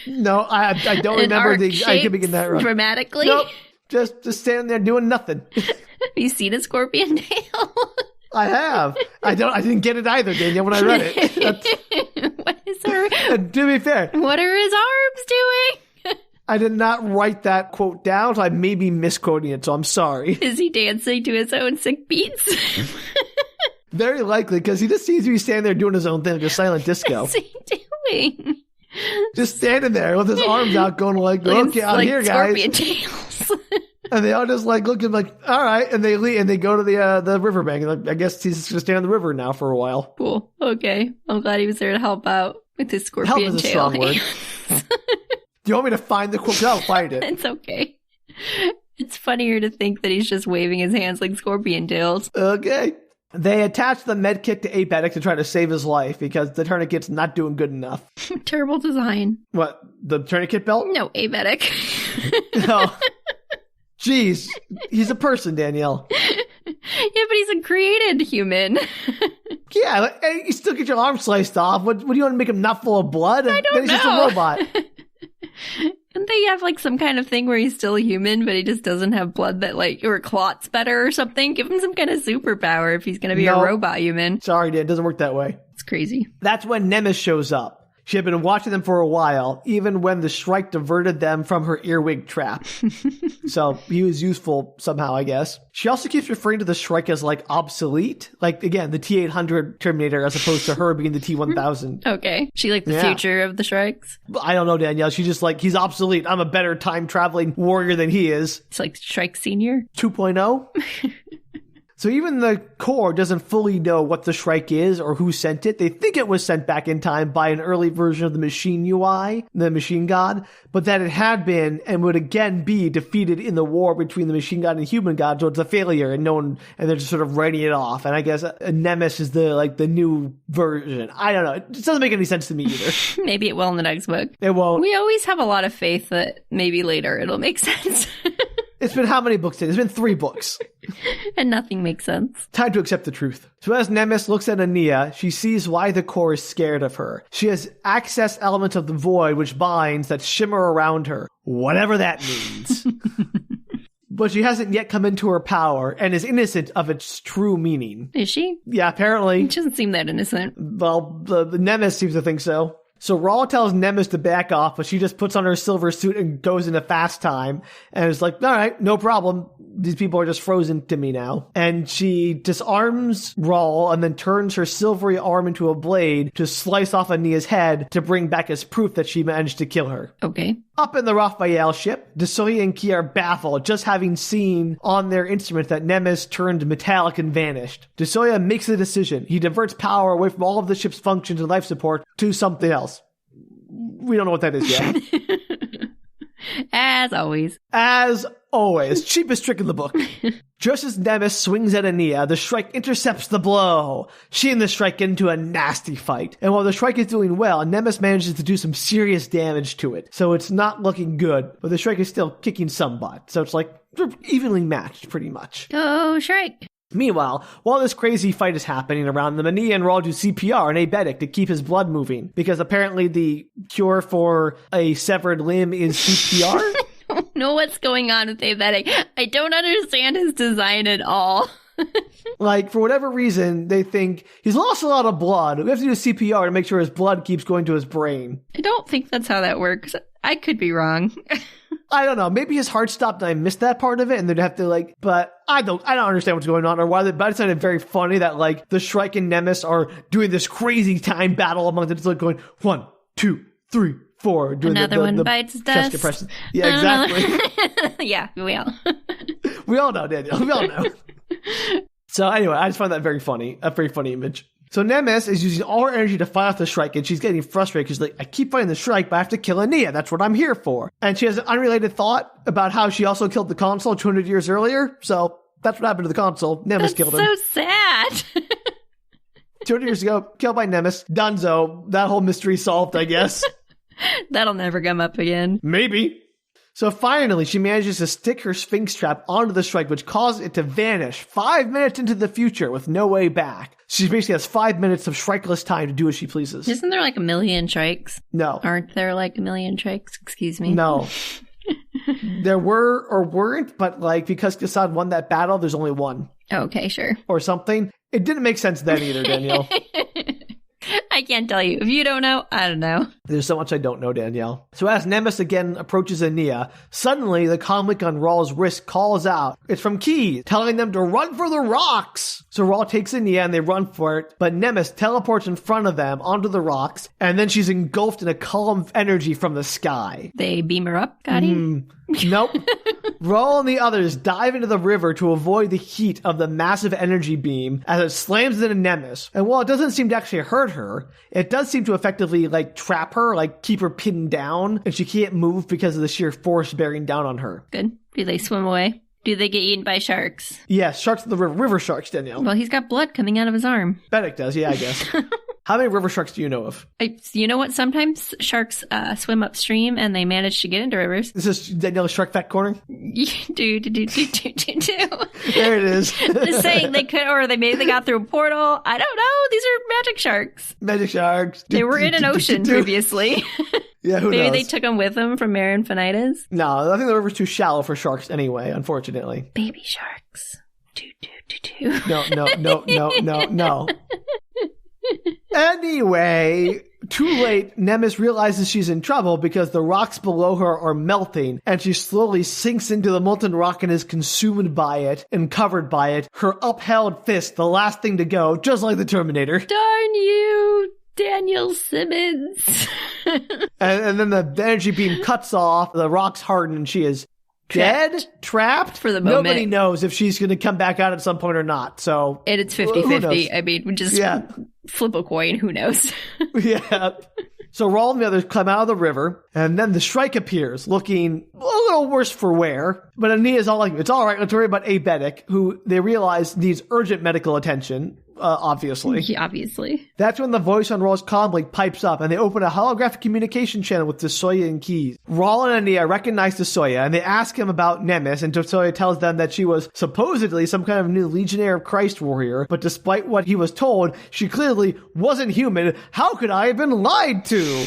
S1: No, I don't remember I could begin that right.
S2: Dramatically?
S1: Nope. Just standing there doing nothing.
S2: Have you seen a scorpion tail?
S1: I have. I didn't get it either, Danielle, when I read it.
S2: What is her?
S1: To be fair.
S2: What are his arms doing?
S1: I did not write that quote down, so I may be misquoting it, so I'm sorry.
S2: Is he dancing to his own sick beats?
S1: Very likely, because he just seems to be standing there doing his own thing, like a silent disco.
S2: What's he doing?
S1: Just standing there with his arms out going like okay, I'm here, guys.
S2: Scorpion tails.
S1: And they all just like looking like, all right, and they leave, and they go to the riverbank. And like, I guess he's just going to stay on the river now for a while.
S2: Cool. Okay. I'm glad he was there to help out with his scorpion tail.
S1: Help is a strong word. Do you want me to find the quote? I'll find it.
S2: It's okay. It's funnier to think that he's just waving his hands like scorpion tails.
S1: Okay. They attach the med kit to Apetic to try to save his life because the tourniquet's not doing good enough.
S2: Terrible design.
S1: What? The tourniquet belt?
S2: No, Apetic.
S1: No. Jeez. He's a person, Danielle.
S2: Yeah, but he's a created human.
S1: Yeah, you still get your arm sliced off. What do you want to make him not full of blood?
S2: I don't know.
S1: He's just a robot.
S2: Don't they have like some kind of thing where he's still a human, but he just doesn't have blood that like, or clots better or something? Give him some kind of superpower if he's going to be a robot human.
S1: Sorry, Dan, it doesn't work that way.
S2: It's crazy.
S1: That's when Nemes shows up. She had been watching them for a while, even when the Shrike diverted them from her earwig trap. So he was useful somehow, I guess. She also keeps referring to the Shrike as like obsolete. Like, again, the T-800 Terminator as opposed to her being the T-1000.
S2: Okay. She like the future of the Shrikes?
S1: I don't know, Danielle. She's just like, he's obsolete. I'm a better time-traveling warrior than he is.
S2: It's like Shrike Senior?
S1: 2.0? So even the Corps doesn't fully know what the Shrike is or who sent it. They think it was sent back in time by an early version of the machine UI, the machine god, but that it had been and would again be defeated in the war between the machine god and human god. So it's a failure and and they're just sort of writing it off. And I guess Nemes is the new version. I don't know. It doesn't make any sense to me either.
S2: Maybe it will in the next book.
S1: It won't.
S2: We always have a lot of faith that maybe later it'll make sense.
S1: It's been how many books today? It's been 3 books.
S2: And nothing makes sense.
S1: Time to accept the truth. So as Nemes looks at Aenea, she sees why the Corps is scared of her. She has access elements of the void which binds that shimmer around her. Whatever that means. But she hasn't yet come into her power and is innocent of its true meaning.
S2: Is she?
S1: Yeah, apparently.
S2: She doesn't seem that innocent.
S1: Well, the Nemes seems to think so. So Raul tells Nemes to back off, but she just puts on her silver suit and goes into fast time. And it's like, all right, no problem. These people are just frozen to me now. And she disarms Raul and then turns her silvery arm into a blade to slice off Aenea's head to bring back as proof that she managed to kill her.
S2: Okay.
S1: Up in the Raphael ship, de Soya and Key are baffled, just having seen on their instrument that Nemes turned metallic and vanished. De Soya makes a decision. He diverts power away from all of the ship's functions and life support to something else. We don't know what that is yet.
S2: As always.
S1: As always. Cheapest trick in the book. Just as Nemes swings at Aenea, the Shrike intercepts the blow. She and the Shrike get into a nasty fight. And while the Shrike is doing well, Nemes manages to do some serious damage to it. So it's not looking good, but the Shrike is still kicking some butt. So it's like, they're evenly matched, pretty much.
S2: Go Shrike.
S1: Meanwhile, while this crazy fight is happening around them, Aenea and Raul do CPR and Aebetic to keep his blood moving, because apparently the cure for a severed limb is CPR.
S2: I don't know what's going on with Aebetic. I don't understand his design at all.
S1: Like, for whatever reason, they think he's lost a lot of blood. We have to do CPR to make sure his blood keeps going to his brain.
S2: I don't think that's how that works. I could be wrong.
S1: I don't know. Maybe his heart stopped and I missed that part of it, and they'd have to but I don't understand what's going on or why. But it sounded very funny that the Shrike and Nemes are doing this crazy time battle among them. It's like going 1, 2, 3, 4. Doing
S2: Another one bites dust.
S1: Compression. Yeah, exactly.
S2: Yeah, we all.
S1: We all know, Danielle. We all know. So anyway, I just find that very funny. A very funny image. So Nemes is using all her energy to fight off the Shrike, and she's getting frustrated because I keep fighting the Shrike, but I have to kill Aenea. That's what I'm here for. And she has an unrelated thought about how she also killed the consul 200 years earlier. So that's what happened to the consul. Nemes killed him.
S2: That's so sad.
S1: 200 years ago, killed by Nemes. Dunzo. That whole mystery solved, I guess.
S2: That'll never come up again.
S1: Maybe. So finally, she manages to stick her Sphinx trap onto the strike, which causes it to vanish 5 minutes into the future with no way back. She basically has 5 minutes of strikeless time to do as she pleases.
S2: Isn't there like a million strikes?
S1: No.
S2: Aren't there like a million strikes? Excuse me.
S1: No. There were or weren't, but like because Kassad won that battle, there's only one.
S2: Okay, sure.
S1: Or something. It didn't make sense then either, Danielle.
S2: I can't tell you. If you don't know, I don't know.
S1: There's so much I don't know, Danielle. So as Nemes again approaches Aenea, suddenly the comlink on Raul's wrist calls out. It's from Key, telling them to run for the rocks. So Raul takes Aenea and they run for it, but Nemes teleports in front of them onto the rocks, and then she's engulfed in a column of energy from the sky.
S2: They beam her up, Gotti?
S1: Nope. Raul and the others dive into the river to avoid the heat of the massive energy beam as it slams into Nemes. And while it doesn't seem to actually hurt her, it does seem to effectively like trap her, like keep her pinned down, and she can't move because of the sheer force bearing down on her.
S2: Good. Do they swim away? Do they get eaten by sharks?
S1: Yes, sharks in the river. River sharks, Danielle.
S2: Well, he's got blood coming out of his arm.
S1: Benedict does, yeah, I guess. How many river sharks do you know of?
S2: You know what? Sometimes sharks swim upstream and they manage to get into rivers.
S1: This is Danielle's Shark Fact Corner?
S2: do.
S1: There it is.
S2: Just saying they could, or maybe they got through a portal. I don't know. These are magic sharks.
S1: Magic sharks.
S2: They were in an ocean previously.
S1: Yeah, who knows?
S2: Maybe they took them with them from Mare Infinitas.
S1: No, I think the river's too shallow for sharks anyway, unfortunately.
S2: Baby sharks.
S1: No. Anyway, too late, Nemes realizes she's in trouble because the rocks below her are melting, and she slowly sinks into the molten rock and is consumed by it and covered by it, her upheld fist the last thing to go, just like the Terminator.
S2: Darn you, Daniel Simmons.
S1: and then the energy beam cuts off, the rocks harden, and she is dead? Trapped?
S2: For the moment.
S1: Nobody knows if she's going to come back out at some point or not, so...
S2: And it's 50-50. I mean, just flip a coin, who knows?
S1: Yeah. So Raul and the others climb out of the river, and then the strike appears, looking a little worse for wear. But Aenea's all like, it's all right, let's worry about Abetic, who they realize needs urgent medical attention. Obviously.
S2: Yeah, obviously.
S1: That's when the voice on Raul's comlink pipes up, and they open a holographic communication channel with de Soya and Keys. Raul and Aenea recognize de Soya, and they ask him about Nemes, and de Soya tells them that she was supposedly some kind of new Legionnaire of Christ warrior, but despite what he was told, she clearly wasn't human. How could I have been lied to?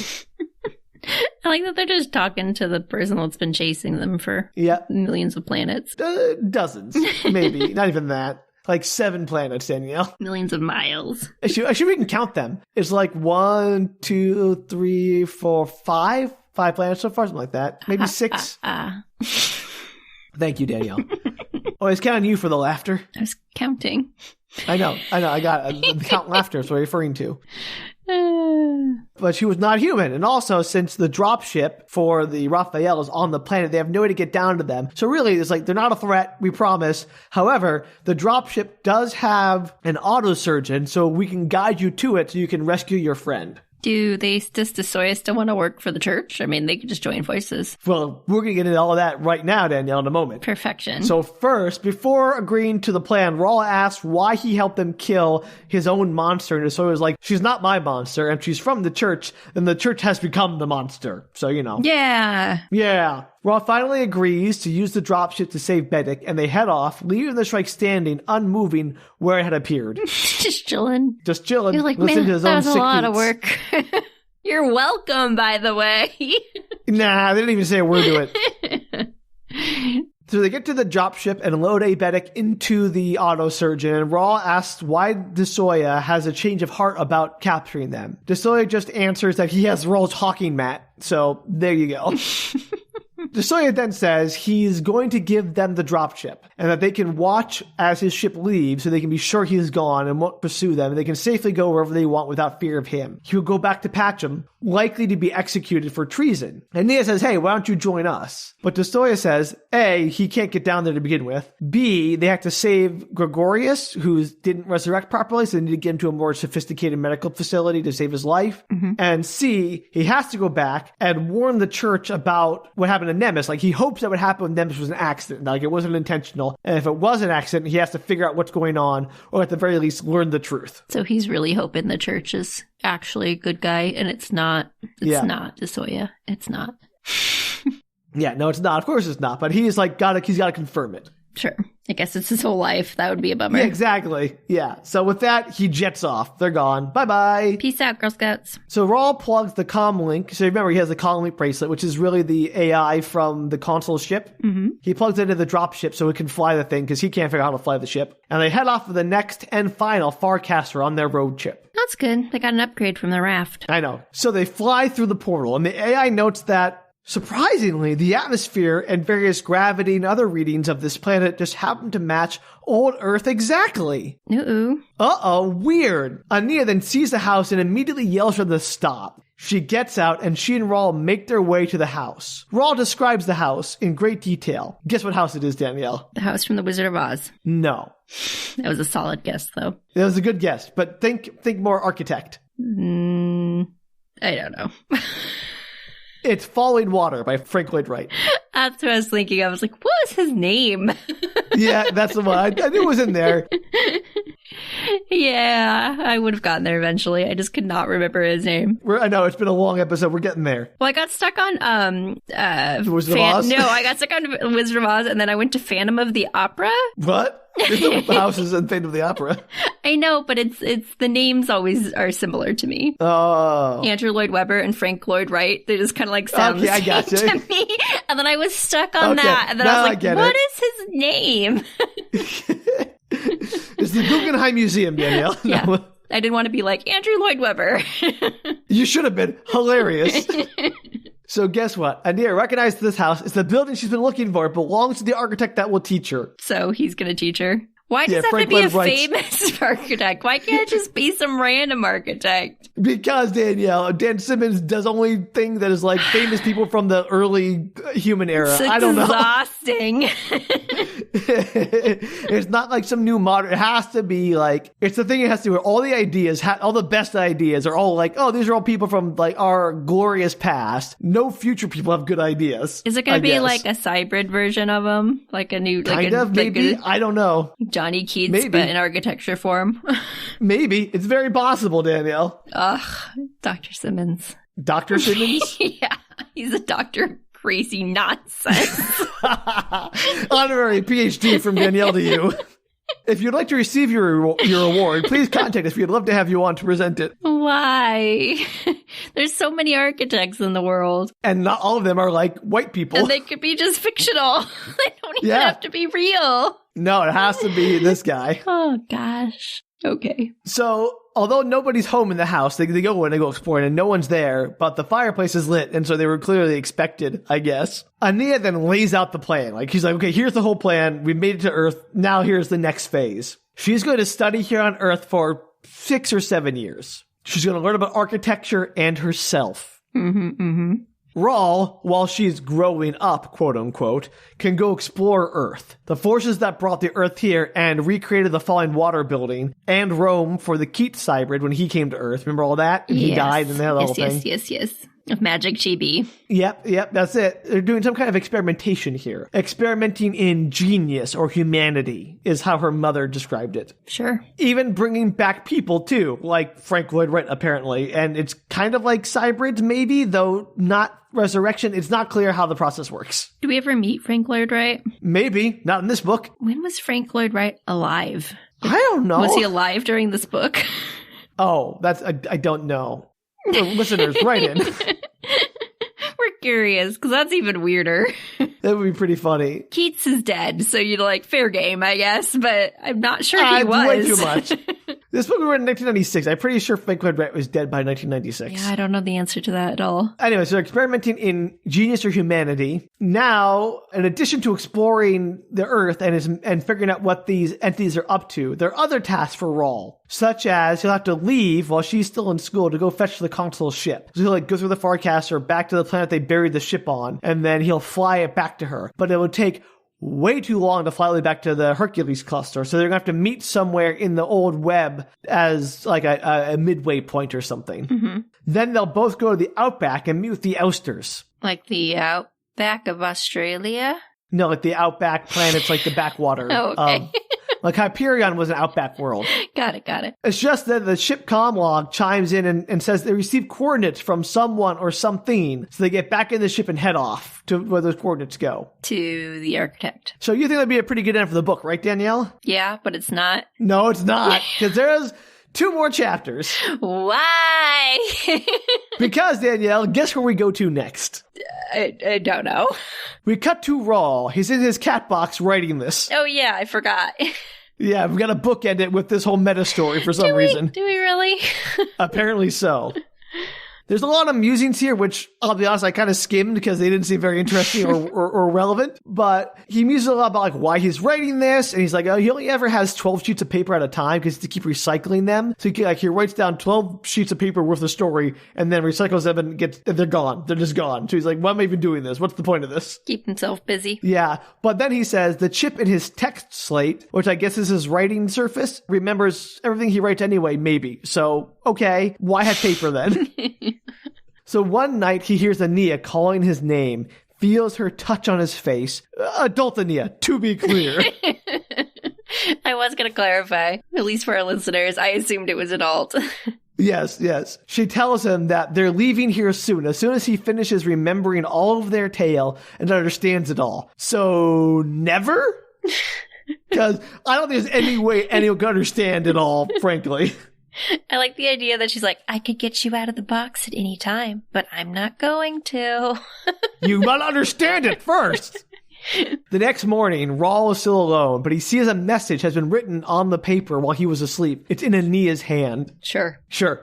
S2: I like that they're just talking to the person that's been chasing them for millions of planets.
S1: Dozens, maybe. Not even that. Like 7 planets, Danielle.
S2: Millions of miles.
S1: Actually, we can count them. It's like 1, 2, 3, 4, 5. 5 planets so far, something like that. Maybe 6. Thank you, Danielle. Always count on you for the laughter.
S2: I was counting.
S1: I know. I got it. The count laughter is what I'm referring to. But she was not human. And also, since the dropship for the Raphael is on the planet, they have no way to get down to them. So really, it's like, they're not a threat, we promise. However, the dropship does have an autosurgeon, so we can guide you to it so you can rescue your friend.
S2: Does de Soya still want to work for the church? I mean, they could just join forces.
S1: Well, we're going to get into all of that right now, Danielle, in a moment.
S2: Perfection.
S1: So first, before agreeing to the plan, Raul asks why he helped them kill his own monster. And so he was like, she's not my monster, and she's from the church, then the church has become the monster. So, you know.
S2: Yeah.
S1: Yeah. Raul finally agrees to use the dropship to save Bedic, and they head off, leaving the strike standing, unmoving, where it had appeared.
S2: Just chilling.
S1: Just chilling.
S2: You're like, man, that was a lot of work. You're welcome, by the way.
S1: Nah, they didn't even say a word to it. So they get to the dropship and load Abetic into the autosurgeon, and Raul asks why de Soya has a change of heart about capturing them. De Soya just answers that he has Raul's hawking mat, so there you go. De Soya then says he's going to give them the dropship, and that they can watch as his ship leaves so they can be sure he's gone and won't pursue them, and they can safely go wherever they want without fear of him. He will go back to Pacem, likely to be executed for treason. And Nia says, hey, why don't you join us? But de Soya says, A, he can't get down there to begin with. B, they have to save Gregorius, who didn't resurrect properly, so they need to get him to a more sophisticated medical facility to save his life. Mm-hmm. And C, he has to go back and warn the church about what happened to Nemes. Like, he hopes that what happened with Nemes was an accident. Like, it wasn't intentional. And if it was an accident, he has to figure out what's going on, or at the very least, learn the truth.
S2: So he's really hoping the church is actually a good guy, and it's not de Soya. It's not.
S1: Yeah, no, it's not. Of course it's not. But he's like, he's got to confirm it.
S2: Sure. I guess it's his whole life. That would be a bummer.
S1: Yeah, exactly. Yeah. So with that, he jets off. They're gone. Bye-bye.
S2: Peace out, Girl Scouts.
S1: So Raul plugs the comm link. So remember, he has the comm link bracelet, which is really the AI from the console ship. Mm-hmm. He plugs it into the drop ship so he can fly the thing because he can't figure out how to fly the ship. And they head off for the next and final Farcaster on their road trip.
S2: That's good. They got an upgrade from the raft.
S1: I know. So they fly through the portal, and the AI notes that surprisingly, the atmosphere and various gravity and other readings of this planet just happen to match old Earth exactly. Uh-oh, weird. Aenea then sees the house and immediately yells for them to stop. She gets out, and she and Raul make their way to the house. Raul describes the house in great detail. Guess what house it is, Danielle?
S2: The house from The Wizard of Oz.
S1: No.
S2: That was a solid guess, though.
S1: That was a good guess, but think more architect.
S2: I don't know.
S1: It's Falling Water by Frank Lloyd Wright.
S2: That's what I was thinking. I was like, what was his name?
S1: Yeah, that's the one. I knew it was in there.
S2: Yeah, I would have gotten there eventually. I just could not remember his name.
S1: I know, it's been a long episode. We're getting there.
S2: Well, I got stuck on
S1: Wizard of Oz?
S2: No, I got stuck on Wizard of Oz, and then I went to Phantom of the Opera.
S1: What? There's no houses in Phantom of the Opera.
S2: I know, but it's the names always are similar to me.
S1: Oh.
S2: Andrew Lloyd Webber and Frank Lloyd Wright. They just kind of like sound the same to me. And then I was stuck on that. And then I was like, what is his name?
S1: It's the Guggenheim Museum, Danielle.
S2: Yeah.
S1: No.
S2: I didn't want to be like Andrew Lloyd Webber.
S1: You should have been. Hilarious. So guess what? Aenea recognized this house. It's the building she's been looking for. It belongs to the architect that will teach her.
S2: So he's going to teach her? Why does it have
S1: Frank
S2: to be
S1: Lloyd Wright's
S2: famous architect? Why can't it just be some random architect?
S1: Because, Danielle, Dan Simmons does only thing that is like famous people from the early human era. I don't know.
S2: Exhausting.
S1: It's not like some new modern. It has to be like, it's the thing it has to do where all the ideas, all the best ideas are all like, oh, these are all people from like our glorious past. No future people have good ideas.
S2: Is it going to be like a hybrid version of them? Like a new, like
S1: kind of, maybe. I don't know.
S2: Johnny Keats, but in architecture form.
S1: Maybe. It's very possible, Danielle.
S2: Ugh, Dr. Simmons.
S1: Dr. Simmons?
S2: Yeah, he's a doctor of crazy nonsense.
S1: Honorary PhD from Danielle to you. If you'd like to receive your award, please contact us. We'd love to have you on to present it.
S2: Why? There's so many architects in the world.
S1: And not all of them are like white people.
S2: And they could be just fictional. They don't even have to be real.
S1: No, it has to be this guy.
S2: Oh, gosh. Okay.
S1: So, although nobody's home in the house, they go exploring and no one's there, but the fireplace is lit, and so they were clearly expected, I guess. Aenea then lays out the plan. Like, he's like, okay, here's the whole plan. We made it to Earth. Now here's the next phase. She's going to study here on Earth for 6 or 7 years. She's going to learn about architecture and herself. Raul, while she's growing up, quote unquote, can go explore Earth. The forces that brought the Earth here and recreated the Falling Water building and Rome for the Keats hybrid when he came to Earth. Remember all that? And he died and that whole thing.
S2: Yes. Of magic chibi.
S1: Yep, that's it. They're doing some kind of experimentation here. Experimenting in genius or humanity is how her mother described it.
S2: Sure.
S1: Even bringing back people, too, like Frank Lloyd Wright, apparently. And it's kind of like hybrids, maybe, though not resurrection. It's not clear how the process works.
S2: Do we ever meet Frank Lloyd Wright?
S1: Maybe. Not in this book.
S2: When was Frank Lloyd Wright alive?
S1: I don't know.
S2: Was he alive during this book?
S1: Oh, I don't know. Listeners, write in.
S2: We're curious, because that's even weirder.
S1: That would be pretty funny.
S2: Keats is dead, so you'd like, fair game, I guess, but I'm not sure he was.
S1: Way too much. This book was written in 1996. I'm pretty sure Frank Lloyd Wright was dead by 1996.
S2: Yeah, I don't know the answer to that at all.
S1: Anyway, so they're experimenting in genius or humanity. Now, in addition to exploring the Earth and figuring out what these entities are up to, there are other tasks for Raul, such as he'll have to leave while she's still in school to go fetch the console ship. So he'll go through the Farcaster back to the planet they buried the ship on, and then he'll fly it back to her. But it would take way too long to fly all the way back to the Hercules cluster, so they're gonna have to meet somewhere in the old web as like a midway point or something. Then they'll both go to the outback and meet with the ousters.
S2: Like the outback of Australia?
S1: No, like the outback planets, like the backwater Like Hyperion was an outback world.
S2: Got it.
S1: It's just that the ship comm log chimes in and says they receive coordinates from someone or something, so they get back in the ship and head off to where those coordinates go.
S2: To the architect.
S1: So you think that'd be a pretty good end for the book, right, Danielle?
S2: Yeah, but it's not.
S1: No, it's not, because there's 2 more chapters.
S2: Why?
S1: Because, Danielle, guess where we go to next?
S2: I don't know.
S1: We cut to Raul. He's in his cat box writing this.
S2: Oh, yeah, I forgot.
S1: Yeah, we've got to bookend it with this whole meta story for some reason.
S2: Do we really?
S1: Apparently so. There's a lot of musings here, which, I'll be honest, I kind of skimmed because they didn't seem very interesting or relevant. But he muses a lot about like why he's writing this. And he's like, oh, he only ever has 12 sheets of paper at a time because to keep recycling them. So he writes down 12 sheets of paper worth of story and then recycles them and they're gone. They're just gone. So he's like, why am I even doing this? What's the point of this?
S2: Keep himself busy.
S1: Yeah. But then he says the chip in his text slate, which I guess is his writing surface, remembers everything he writes anyway, maybe. So, okay, why have paper then? So one night he hears Aenea calling his name, feels her touch on his face. Adult Aenea, to be clear.
S2: I was going to clarify, at least for our listeners, I assumed it was adult.
S1: Yes. She tells him that they're leaving here soon, as soon as he finishes remembering all of their tale and understands it all. So, never? Because I don't think there's any way anyone can understand it all, frankly.
S2: I like the idea that she's like, I could get you out of the box at any time, but I'm not going to.
S1: You must understand it first. The next morning, Raul is still alone, but he sees a message has been written on the paper while he was asleep. It's in Aenea's hand.
S2: Sure.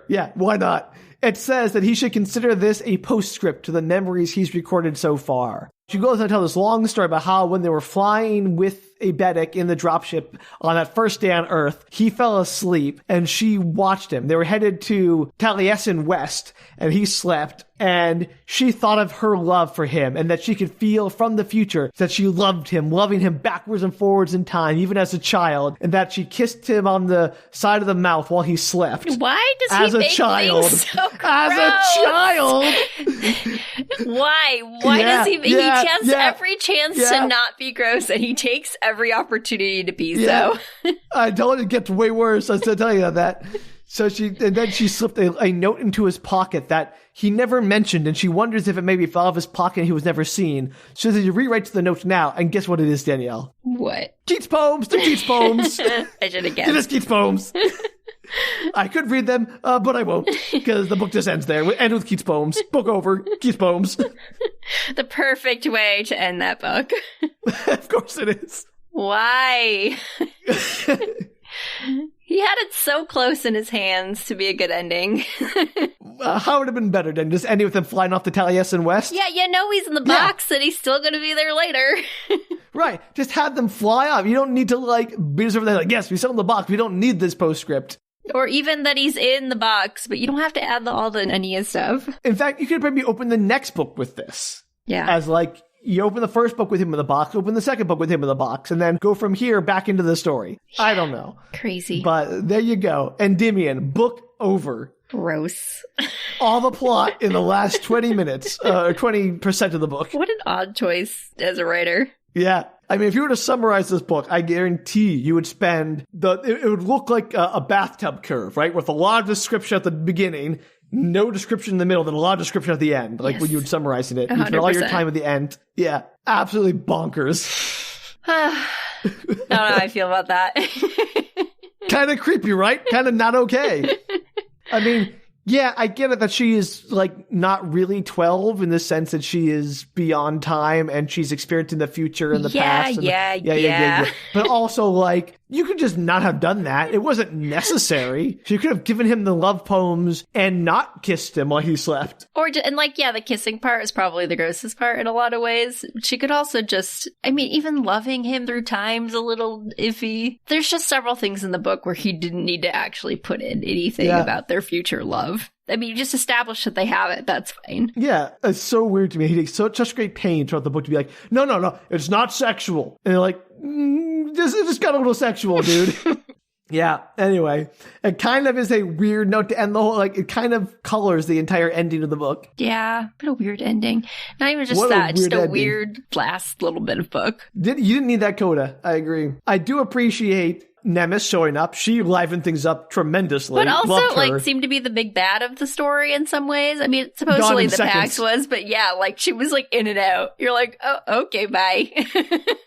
S1: Yeah, why not? It says that he should consider this a postscript to the memories he's recorded so far. She goes on to tell this long story about how when they were flying with a Bedek in the dropship on that first day on Earth, he fell asleep and she watched him. They were headed to Taliesin West and he slept, and she thought of her love for him and that she could feel from the future that she loved him, loving him backwards and forwards in time, even as a child, and that she kissed him on the side of the mouth while he slept.
S2: Why does he make things so gross?
S1: As a child!
S2: Why? Why does he? He has every chance to not be gross, and he takes every opportunity to be so.
S1: I don't want to get way worse. I still tell you that. So then she slipped a note into his pocket that he never mentioned, and she wonders if it maybe fell off his pocket and he was never seen. So he rewrites the note now, and guess what it is, Danielle?
S2: What?
S1: Keats poems. They're Keats poems.
S2: I should have guessed.
S1: It is Keats poems. I could read them, but I won't, because the book just ends there. We end with Keats poems. Book over. Keats poems.
S2: The perfect way to end that book.
S1: Of course it is.
S2: Why? He had it so close in his hands to be a good ending.
S1: How would it have been better than just ending with him flying off to Taliesin West?
S2: Yeah, he's in the box and he's still going to be there later.
S1: Right. Just have them fly off. You don't need to, be over there yes, we still in the box. We don't need this postscript.
S2: Or even that he's in the box, but you don't have to add all the Aenea stuff.
S1: In fact, you could maybe open the next book with this.
S2: Yeah.
S1: As you open the first book with him in the box, open the second book with him in the box, and then go from here back into the story. Yeah. I don't know.
S2: Crazy.
S1: But there you go. Endymion, book over.
S2: Gross.
S1: All the plot in the last 20 minutes, 20% of the book.
S2: What an odd choice as a writer.
S1: Yeah. I mean, if you were to summarize this book, I guarantee you would spend it would look like a bathtub curve, right? With a lot of description at the beginning, no description in the middle, then a lot of description at the end, when you would summarize it. You spend all your time at the end. Yeah. Absolutely bonkers.
S2: I don't know how I feel about that.
S1: Kind of creepy, right? Kind of not okay. I mean, yeah, I get it that she is, not really 12 in the sense that she is beyond time and she's experiencing the future and the past. Yeah. But also, you could just not have done that. It wasn't necessary. She could have given him the love poems and not kissed him while he slept.
S2: The kissing part is probably the grossest part in a lot of ways. She could also even loving him through time's a little iffy. There's just several things in the book where he didn't need to actually put in anything about their future love. I mean, you just establish that they have it. That's fine.
S1: Yeah, it's so weird to me. He takes such great pain throughout the book to be like, no, it's not sexual. And they're like, this just got a little sexual, dude. Yeah, anyway, it kind of is a weird note to end the whole, it kind of colors the entire ending of the book.
S2: Yeah, but a weird ending. Not even just that, just a weird last little bit of book.
S1: You didn't need that coda. I agree. I do appreciate Nemes showing up, she livened things up tremendously.
S2: But also, like, seemed to be the big bad of the story in some ways. I mean, supposedly the Pax was, but yeah, like, she was, like, in and out. You're like, oh, okay, bye.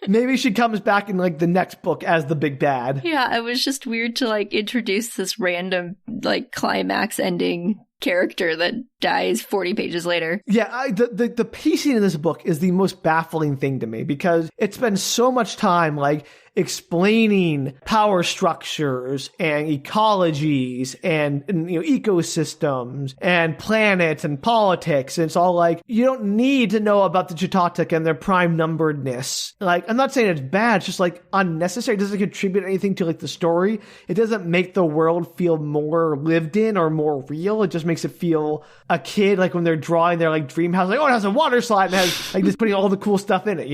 S1: Maybe she comes back in, like, the next book as the big bad.
S2: Yeah, it was just weird to, like, introduce this random, like, climax ending character that dies 40 pages later.
S1: Yeah, the pacing in this book is the most baffling thing to me because it spends so much time, like, explaining power structures and ecologies and ecosystems and planets and politics. And it's all like, you don't need to know about the Chichatuk and their prime numberedness. Like, I'm not saying it's bad, it's just like unnecessary. It doesn't contribute anything to like the story. It doesn't make the world feel more lived in or more real. It just makes it feel a kid, like when they're drawing their like dream house, like, oh, it has a water slide and it has like just putting all the cool stuff in it,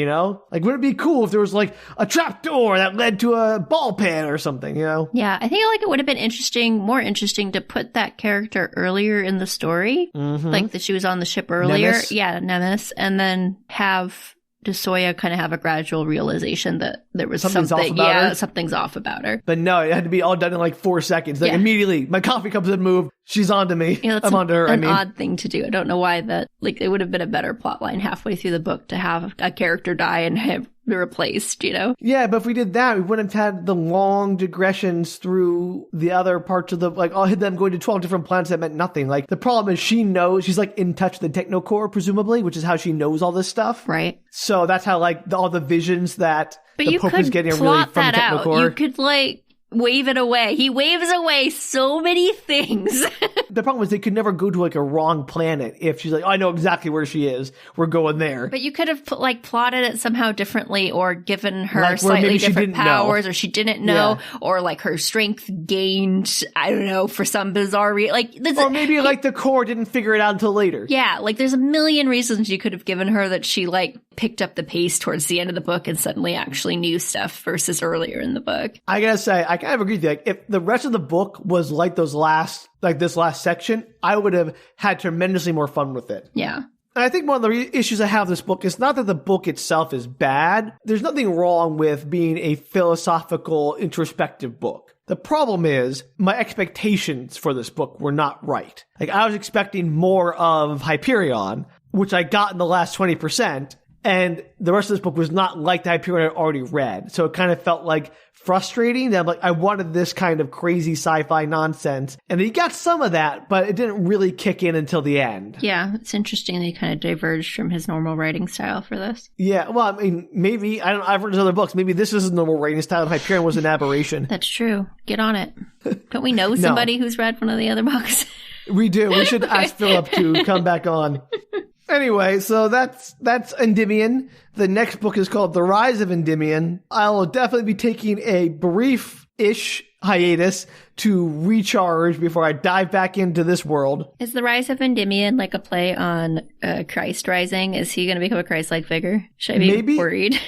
S1: Like, wouldn't it be cool if there was like a trapdoor that led to a ball pit or something,
S2: Yeah, I think like it would have been more interesting to put that character earlier in the story. Mm-hmm. Like that she was on the ship earlier.
S1: Nemes.
S2: Yeah, Nemes. And then have de Soya kind of have a gradual realization that there was something's off about her.
S1: But no, it had to be all done in like 4 seconds. Like immediately, my coffee cups had moved. She's on to me.
S2: Yeah,
S1: I'm on to her.
S2: An odd thing to do. I don't know why that, like, it would have been a better plot line halfway through the book to have a character die and have be replaced, Yeah,
S1: but if we did that, we wouldn't have had the long digressions through the other parts of the, like, all them going to 12 different planets that meant nothing. Like, the problem is she knows, she's like in touch with the Technocore, presumably, which is how she knows all this stuff.
S2: Right.
S1: So that's how, like, all the visions that the Pope is getting are really from the Technocore.
S2: You could, like, wave it away. He waves away so many things.
S1: The problem is they could never go to like a wrong planet if she's like, oh, I know exactly where she is. We're going there.
S2: But you could have plotted it somehow differently or given her like slightly different powers or she didn't know or like her strength gained, I don't know, for some bizarre
S1: or maybe like the core didn't figure it out until later.
S2: Yeah, like there's a million reasons you could have given her that she like picked up the pace towards the end of the book and suddenly actually knew stuff versus earlier in the book.
S1: I gotta say, I kind of agree with you. Like, if the rest of the book was like this last section, I would have had tremendously more fun with it.
S2: Yeah.
S1: And I think one of the issues I have with this book is not that the book itself is bad. There's nothing wrong with being a philosophical, introspective book. The problem is my expectations for this book were not right. Like, I was expecting more of Hyperion, which I got in the last 20%. And the rest of this book was not like the Hyperion I'd already read. So it kind of felt like frustrating that I wanted this kind of crazy sci-fi nonsense. And he got some of that, but it didn't really kick in until the end.
S2: Yeah, it's interesting that he kind of diverged from his normal writing style for this.
S1: Yeah, well, I mean, maybe, I've read his other books. Maybe this is his normal writing style and Hyperion was an aberration.
S2: That's true. Get on it. Don't we know somebody who's read one of the other books?
S1: We do. We should ask Philip to come back on. Anyway, so that's Endymion. The next book is called The Rise of Endymion. I'll definitely be taking a brief-ish hiatus to recharge before I dive back into this world.
S2: Is The Rise of Endymion like a play on Christ rising? Is he going to become a Christ-like figure? Should I be worried?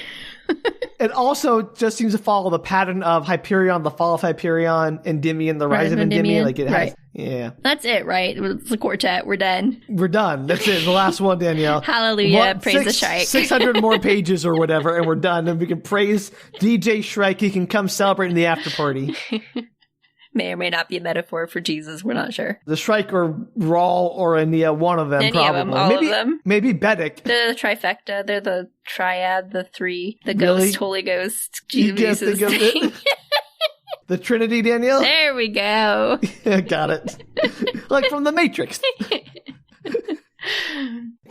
S1: It also just seems to follow the pattern of Hyperion, the fall of Hyperion, Endymion, the rise of Endymion. Like it has, yeah.
S2: That's it, right? It's a quartet. We're done.
S1: We're done. That's it. The last one, Danielle.
S2: Hallelujah. Praise the Shrike.
S1: 600 more pages or whatever, and we're done. And we can praise DJ Shrike. He can come celebrate in the after party.
S2: May or may not be a metaphor for Jesus. We're not sure.
S1: The Shrike or Raul or Aenea, one of them, probably.
S2: Of them, all of them.
S1: Maybe Bedek.
S2: They're the trifecta. They're the triad, the three, the Ghost, Holy Ghost, Jesus.
S1: You can't think of it. The Trinity, Danielle?
S2: There we go.
S1: Got it. Like from the Matrix.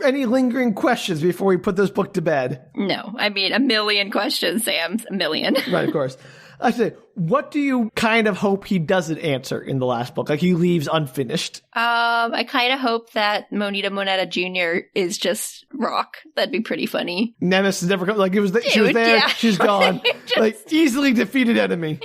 S1: Any lingering questions before we put this book to bed?
S2: No. I mean, a million questions, Sam. A million.
S1: Right, of course. Actually, what do you kind of hope he doesn't answer in the last book? Like he leaves unfinished? I kind of hope that Moneta Jr. is just rock. That'd be pretty funny. Nemes has never come. Like she was there,
S2: yeah.
S1: She's gone. Like easily defeated enemy.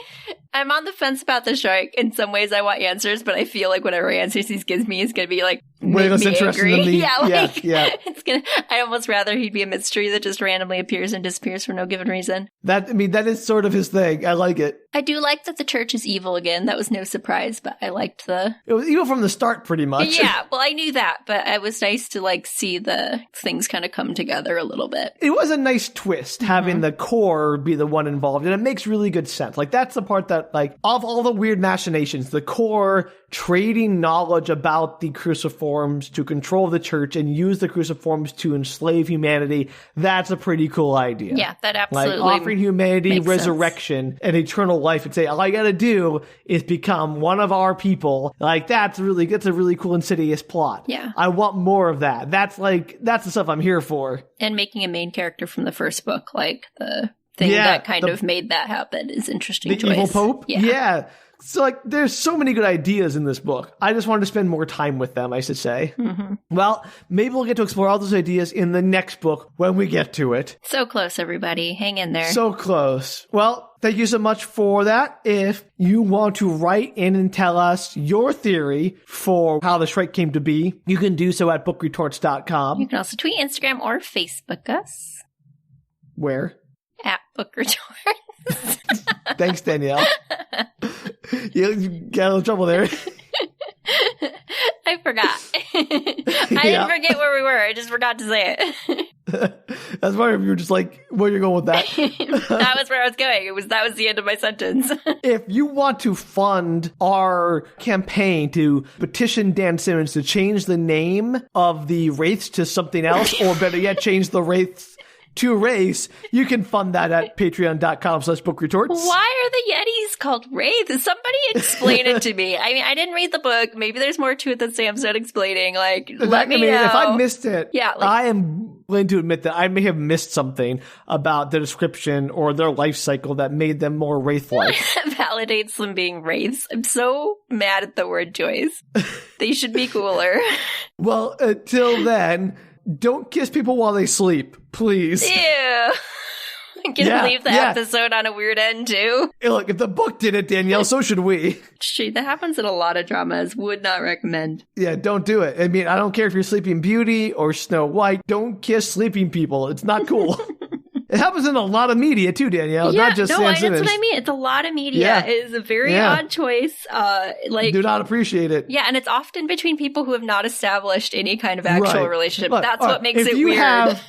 S2: I'm on the fence about the shark. In some ways, I want answers, but I feel like whatever answers he gives me is going to be like
S1: way less interesting than me.
S2: Yeah,
S1: yeah.
S2: It's gonna. I'd almost rather he'd be a mystery that just randomly appears and disappears for no given reason.
S1: That is sort of his thing. I like it.
S2: I do like that the church is evil again. That was no surprise, but I liked
S1: It was evil from the start, pretty much.
S2: Yeah, well, I knew that, but it was nice to, like, see the things kind of come together a little bit.
S1: It was a nice twist, having the core be the one involved, and it makes really good sense. Like, that's the part that, like, of all the weird machinations, the core trading knowledge about the cruciforms to control the church and use the cruciforms to enslave humanity, that's a pretty cool idea.
S2: Yeah, that absolutely
S1: like offering humanity resurrection
S2: sense.
S1: and eternal life and say, all you gotta do is become one of our people. Like, that's a really cool Insidious plot.
S2: Yeah.
S1: I want more of that. That's the stuff I'm here for.
S2: And making a main character from the first book, like the thing that kind of made that happen is interesting choice.
S1: The evil pope?
S2: Yeah.
S1: So, like, there's so many good ideas in this book. I just wanted to spend more time with them, I should say. Well, maybe we'll get to explore all those ideas in the next book when we get to it.
S2: So close, everybody. Hang in there.
S1: So close. Well, thank you so much for that. If you want to write in and tell us your theory for how the Shrike came to be, you can do so at bookretorts.com.
S2: You can also tweet, Instagram, or Facebook us.
S1: Where?
S2: At Book Retorts.
S1: Thanks, Danielle. You got a little trouble there.
S2: I forgot. I didn't forget where we were. I just forgot to say it.
S1: That's why you were just like, where you're going with that.
S2: That was where I was going. That was the end of my sentence.
S1: If you want to fund our campaign to petition Dan Simmons to change the name of the wraiths to something else, or better yet, change the wraiths to race, you can fund that at patreon.com/bookretorts.
S2: Why are the Yetis called wraiths? Somebody explain it to me. I mean, I didn't read the book. Maybe there's more to it than Sam's not explaining. Like, let me know.
S1: If I missed it,
S2: yeah,
S1: I am willing to admit that I may have missed something about the description or their life cycle that made them more wraith-like.
S2: Validates them being wraiths. I'm so mad at the word choice. They should be cooler.
S1: Well, until then, don't kiss people while they sleep, please.
S2: Ew. Can leave the episode on a weird end, too.
S1: Hey, look, if the book did it, Danielle, so should we.
S2: Shit, that happens in a lot of dramas. Would not recommend.
S1: Yeah, don't do it. I mean, I don't care if you're Sleeping Beauty or Snow White. Don't kiss sleeping people. It's not cool. It happens in a lot of media, too, Danielle.
S2: Yeah,
S1: not just Dan Simmons.
S2: That's what I mean. It's a lot of media. Yeah. It is a very odd choice.
S1: Do not appreciate it.
S2: Yeah, and it's often between people who have not established any kind of actual relationship.
S1: Look,
S2: that's what makes it weird.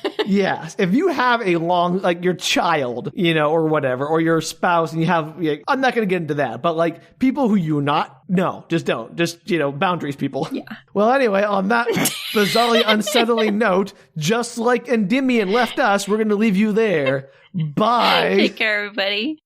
S1: If you have a long, like your child, or whatever, or your spouse, and you have, I'm not going to get into that, but like people who you're not, no, just don't. Just, boundaries, people.
S2: Yeah.
S1: Well, anyway, on that bizarrely unsettling note, just like Endymion left us, we're going to leave you there. Bye.
S2: Take care, everybody.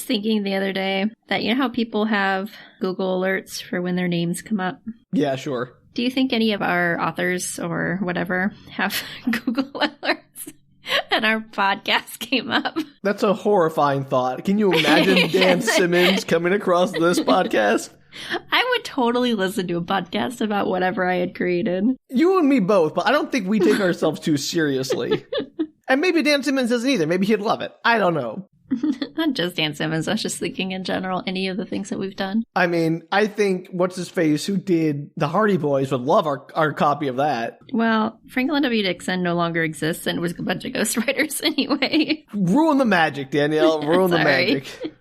S2: Thinking the other day that how people have Google alerts for when their names come up?
S1: Yeah, sure.
S2: Do you think any of our authors or whatever have Google alerts and our podcast came up?
S1: That's a horrifying thought. Can you imagine Dan Simmons coming across this podcast?
S2: I would totally listen to a podcast about whatever I had created.
S1: You and me both, but I don't think we take ourselves too seriously. And maybe Dan Simmons doesn't either. Maybe he'd love it. I don't know.
S2: Not just Dan Simmons. I was just thinking in general, any of the things that we've done.
S1: I mean, I think what's-his-face who did the Hardy Boys would love our copy of that.
S2: Well, Franklin W. Dixon no longer exists and was a bunch of ghostwriters anyway.
S1: Ruin the magic, Danielle. Ruin the magic.